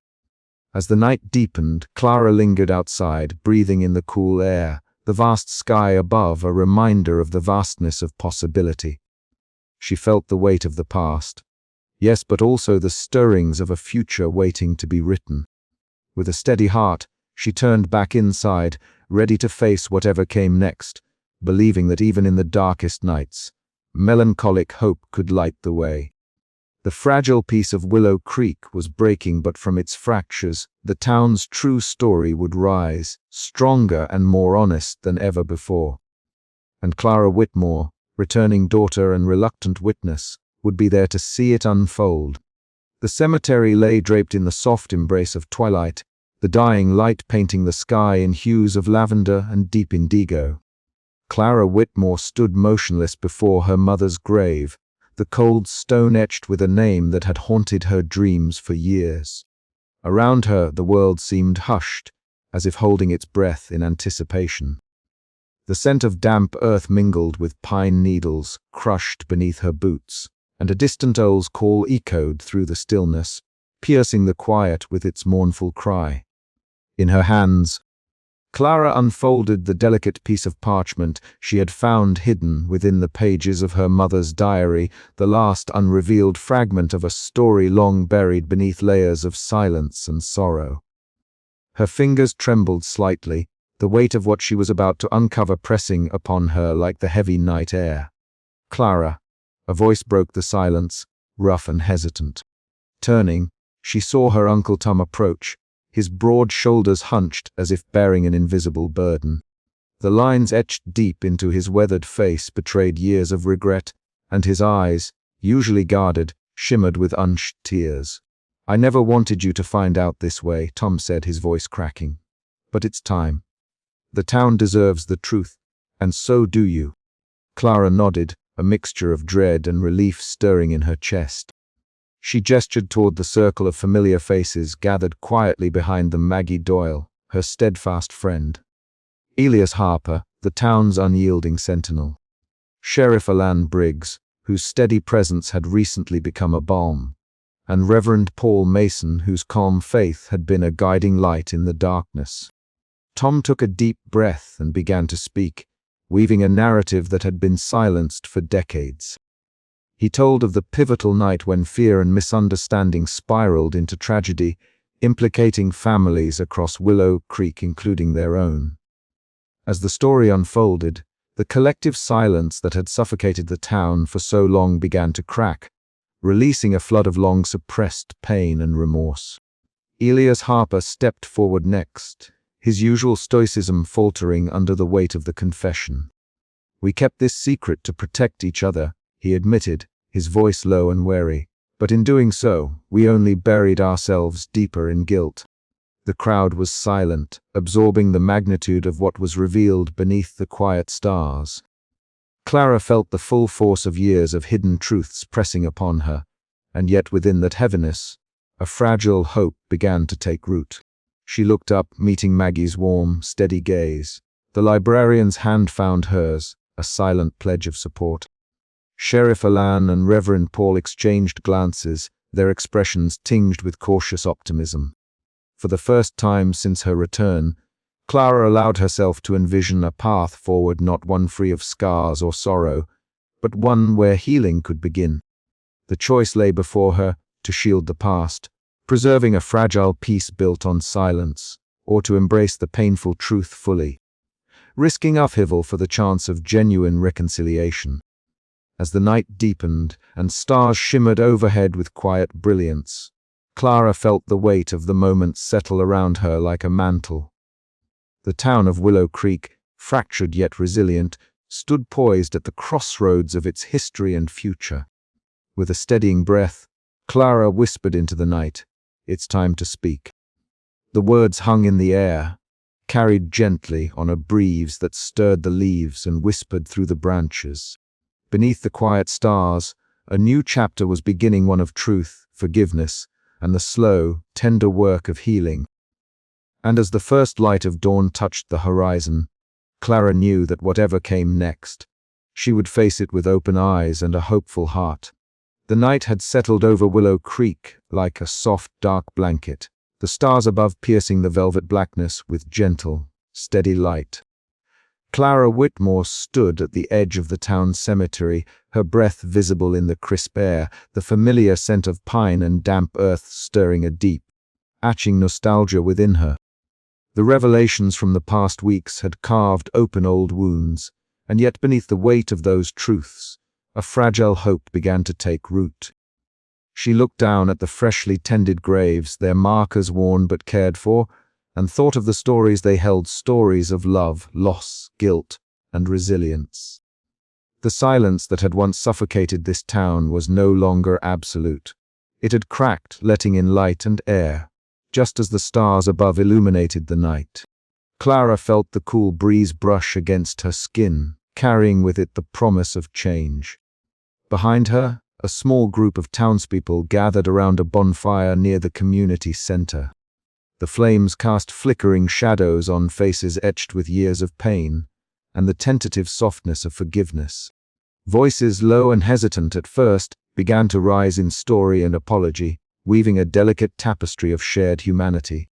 As the night deepened, Clara lingered outside, breathing in the cool air, the vast sky above a reminder of the vastness of possibility. She felt the weight of the past, yes, but also the stirrings of a future waiting to be written. With a steady heart, she turned back inside, ready to face whatever came next, believing that even in the darkest nights, melancholic hope could light the way. The fragile piece of Willow Creek was breaking, but from its fractures, the town's true story would rise, stronger and more honest than ever before. And Clara Whitmore, returning daughter and reluctant witness, would be there to see it unfold. The cemetery lay draped in the soft embrace of twilight, the dying light painting the sky in hues of lavender and deep indigo. Clara Whitmore stood motionless before her mother's grave, the cold stone etched with a name that had haunted her dreams for years. Around her, the world seemed hushed, as if holding its breath in anticipation. The scent of damp earth mingled with pine needles crushed beneath her boots, and a distant owl's call echoed through the stillness, piercing the quiet with its mournful cry. In her hands, Clara unfolded the delicate piece of parchment she had found hidden within the pages of her mother's diary, the last unrevealed fragment of a story long buried beneath layers of silence and sorrow. Her fingers trembled slightly, the weight of what she was about to uncover pressing upon her like the heavy night air. "Clara," a voice broke the silence, rough and hesitant. Turning, she saw her Uncle Tom approach, his broad shoulders hunched as if bearing an invisible burden. The lines etched deep into his weathered face betrayed years of regret, and his eyes, usually guarded, shimmered with unshed tears. "I never wanted you to find out this way," Tom said, his voice cracking. "But it's time. The town deserves the truth, and so do you." Clara nodded, a mixture of dread and relief stirring in her chest. She gestured toward the circle of familiar faces gathered quietly behind them: Maggie Doyle, her steadfast friend; Elias Harper, the town's unyielding sentinel; Sheriff Alan Briggs, whose steady presence had recently become a balm; and Reverend Paul Mason, whose calm faith had been a guiding light in the darkness. Tom took a deep breath and began to speak, weaving a narrative that had been silenced for decades. He told of the pivotal night when fear and misunderstanding spiraled into tragedy, implicating families across Willow Creek, including their own. As the story unfolded, the collective silence that had suffocated the town for so long began to crack, releasing a flood of long-suppressed pain and remorse. Elias Harper stepped forward next, his usual stoicism faltering under the weight of the confession. "We kept this secret to protect each other," he admitted, his voice low and wary. "But in doing so, we only buried ourselves deeper in guilt." The crowd was silent, absorbing the magnitude of what was revealed beneath the quiet stars. Clara felt the full force of years of hidden truths pressing upon her, and yet within that heaviness, a fragile hope began to take root. She looked up, meeting Maggie's warm, steady gaze. The librarian's hand found hers, a silent pledge of support. Sheriff Alan and Reverend Paul exchanged glances, their expressions tinged with cautious optimism. For the first time since her return, Clara allowed herself to envision a path forward, not one free of scars or sorrow, but one where healing could begin. The choice lay before her: to shield the past, preserving a fragile peace built on silence, or to embrace the painful truth fully, risking upheaval for the chance of genuine reconciliation. As the night deepened and stars shimmered overhead with quiet brilliance, Clara felt the weight of the moment settle around her like a mantle. The town of Willow Creek, fractured yet resilient, stood poised at the crossroads of its history and future. With a steadying breath, Clara whispered into the night, "It's time to speak." The words hung in the air, carried gently on a breeze that stirred the leaves and whispered through the branches. Beneath the quiet stars, a new chapter was beginning, one of truth, forgiveness, and the slow, tender work of healing. And as the first light of dawn touched the horizon, Clara knew that whatever came next, she would face it with open eyes and a hopeful heart. The night had settled over Willow Creek like a soft, dark blanket, the stars above piercing the velvet blackness with gentle, steady light. Clara Whitmore stood at the edge of the town cemetery, her breath visible in the crisp air, the familiar scent of pine and damp earth stirring a deep, atching nostalgia within her. The revelations from the past weeks had carved open old wounds, and yet beneath the weight of those truths, a fragile hope began to take root. She looked down at the freshly tended graves, their markers worn but cared for, and thought of the stories they held, stories of love, loss, guilt, and resilience. The silence that had once suffocated this town was no longer absolute. It had cracked, letting in light and air, just as the stars above illuminated the night. Clara felt the cool breeze brush against her skin, carrying with it the promise of change. Behind her, a small group of townspeople gathered around a bonfire near the community center. The flames cast flickering shadows on faces etched with years of pain, and the tentative softness of forgiveness. Voices low and hesitant at first began to rise in story and apology, weaving a delicate tapestry of shared humanity.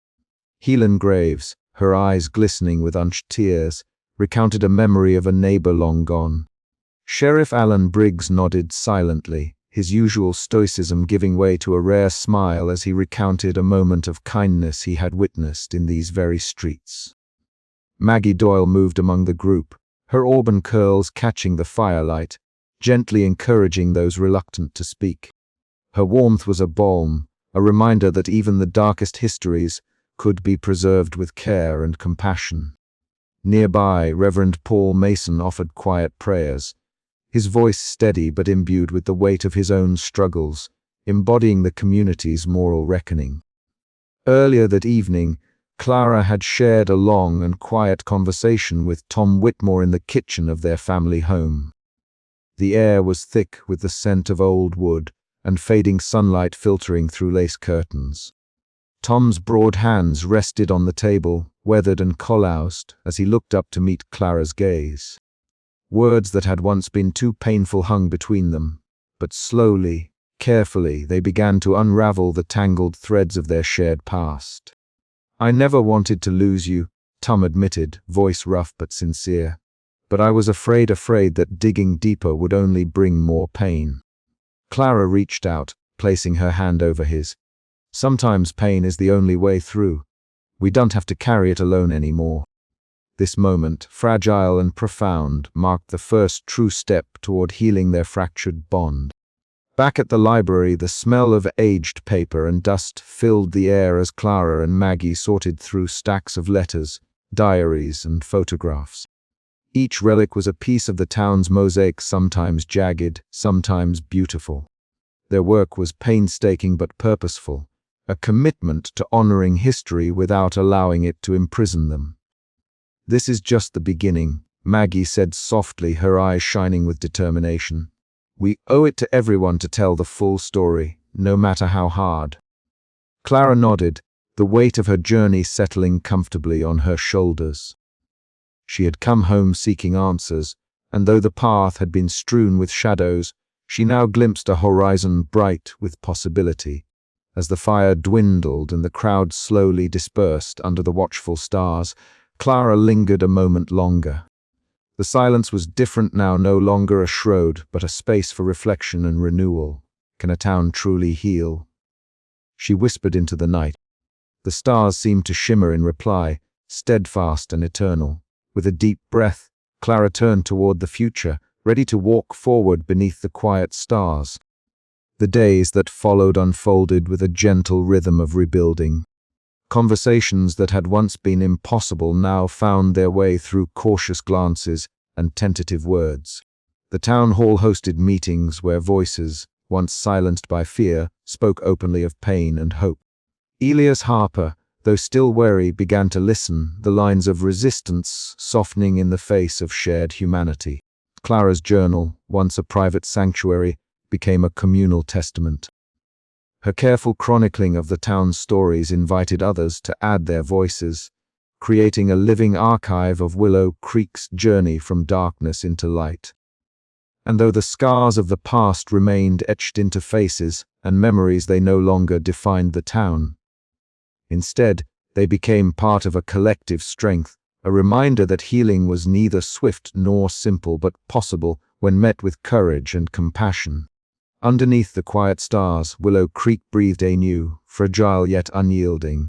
Helen Graves, her eyes glistening with unshed tears, recounted a memory of a neighbor long gone. Sheriff Alan Briggs nodded silently, his usual stoicism giving way to a rare smile as he recounted a moment of kindness he had witnessed in these very streets. Maggie Doyle moved among the group, her auburn curls catching the firelight, gently encouraging those reluctant to speak. Her warmth was a balm, a reminder that even the darkest histories could be preserved with care and compassion. Nearby, Reverend Paul Mason offered quiet prayers, his voice steady but imbued with the weight of his own struggles, embodying the community's moral reckoning. Earlier that evening, Clara had shared a long and quiet conversation with Tom Whitmore in the kitchen of their family home. The air was thick with the scent of old wood and fading sunlight filtering through lace curtains. Tom's broad hands rested on the table, weathered and calloused, as he looked up to meet Clara's gaze. Words that had once been too painful hung between them, but slowly, carefully, they began to unravel the tangled threads of their shared past. "I never wanted to lose you," Tom admitted, voice rough but sincere. "But I was afraid that digging deeper would only bring more pain." Clara reached out, placing her hand over his. "Sometimes pain is the only way through. We don't have to carry it alone anymore." This moment, fragile and profound, marked the first true step toward healing their fractured bond. Back at the library, the smell of aged paper and dust filled the air as Clara and Maggie sorted through stacks of letters, diaries, and photographs. Each relic was a piece of the town's mosaic, sometimes jagged, sometimes beautiful. Their work was painstaking but purposeful, a commitment to honoring history without allowing it to imprison them. "This is just the beginning," Maggie said softly, her eyes shining with determination. "We owe it to everyone to tell the full story, no matter how hard." Clara nodded, the weight of her journey settling comfortably on her shoulders. She had come home seeking answers, and though the path had been strewn with shadows, she now glimpsed a horizon bright with possibility. As the fire dwindled and the crowd slowly dispersed under the watchful stars, Clara lingered a moment longer. The silence was different now, no longer a shroud, but a space for reflection and renewal. can a town truly heal? She whispered into the night. The stars seemed to shimmer in reply, steadfast and eternal. With a deep breath, Clara turned toward the future, ready to walk forward beneath the quiet stars. The days that followed unfolded with a gentle rhythm of rebuilding. Conversations that had once been impossible now found their way through cautious glances and tentative words. The town hall hosted meetings where voices, once silenced by fear, spoke openly of pain and hope. Elias Harper, though still wary, began to listen, the lines of resistance softening in the face of shared humanity. Clara's journal, once a private sanctuary, became a communal testament. Her careful chronicling of the town's stories invited others to add their voices, creating a living archive of Willow Creek's journey from darkness into light. And though the scars of the past remained etched into faces and memories, they no longer defined the town. Instead, they became part of a collective strength, a reminder that healing was neither swift nor simple but possible when met with courage and compassion. Underneath the quiet stars, Willow Creek breathed anew, fragile yet unyielding.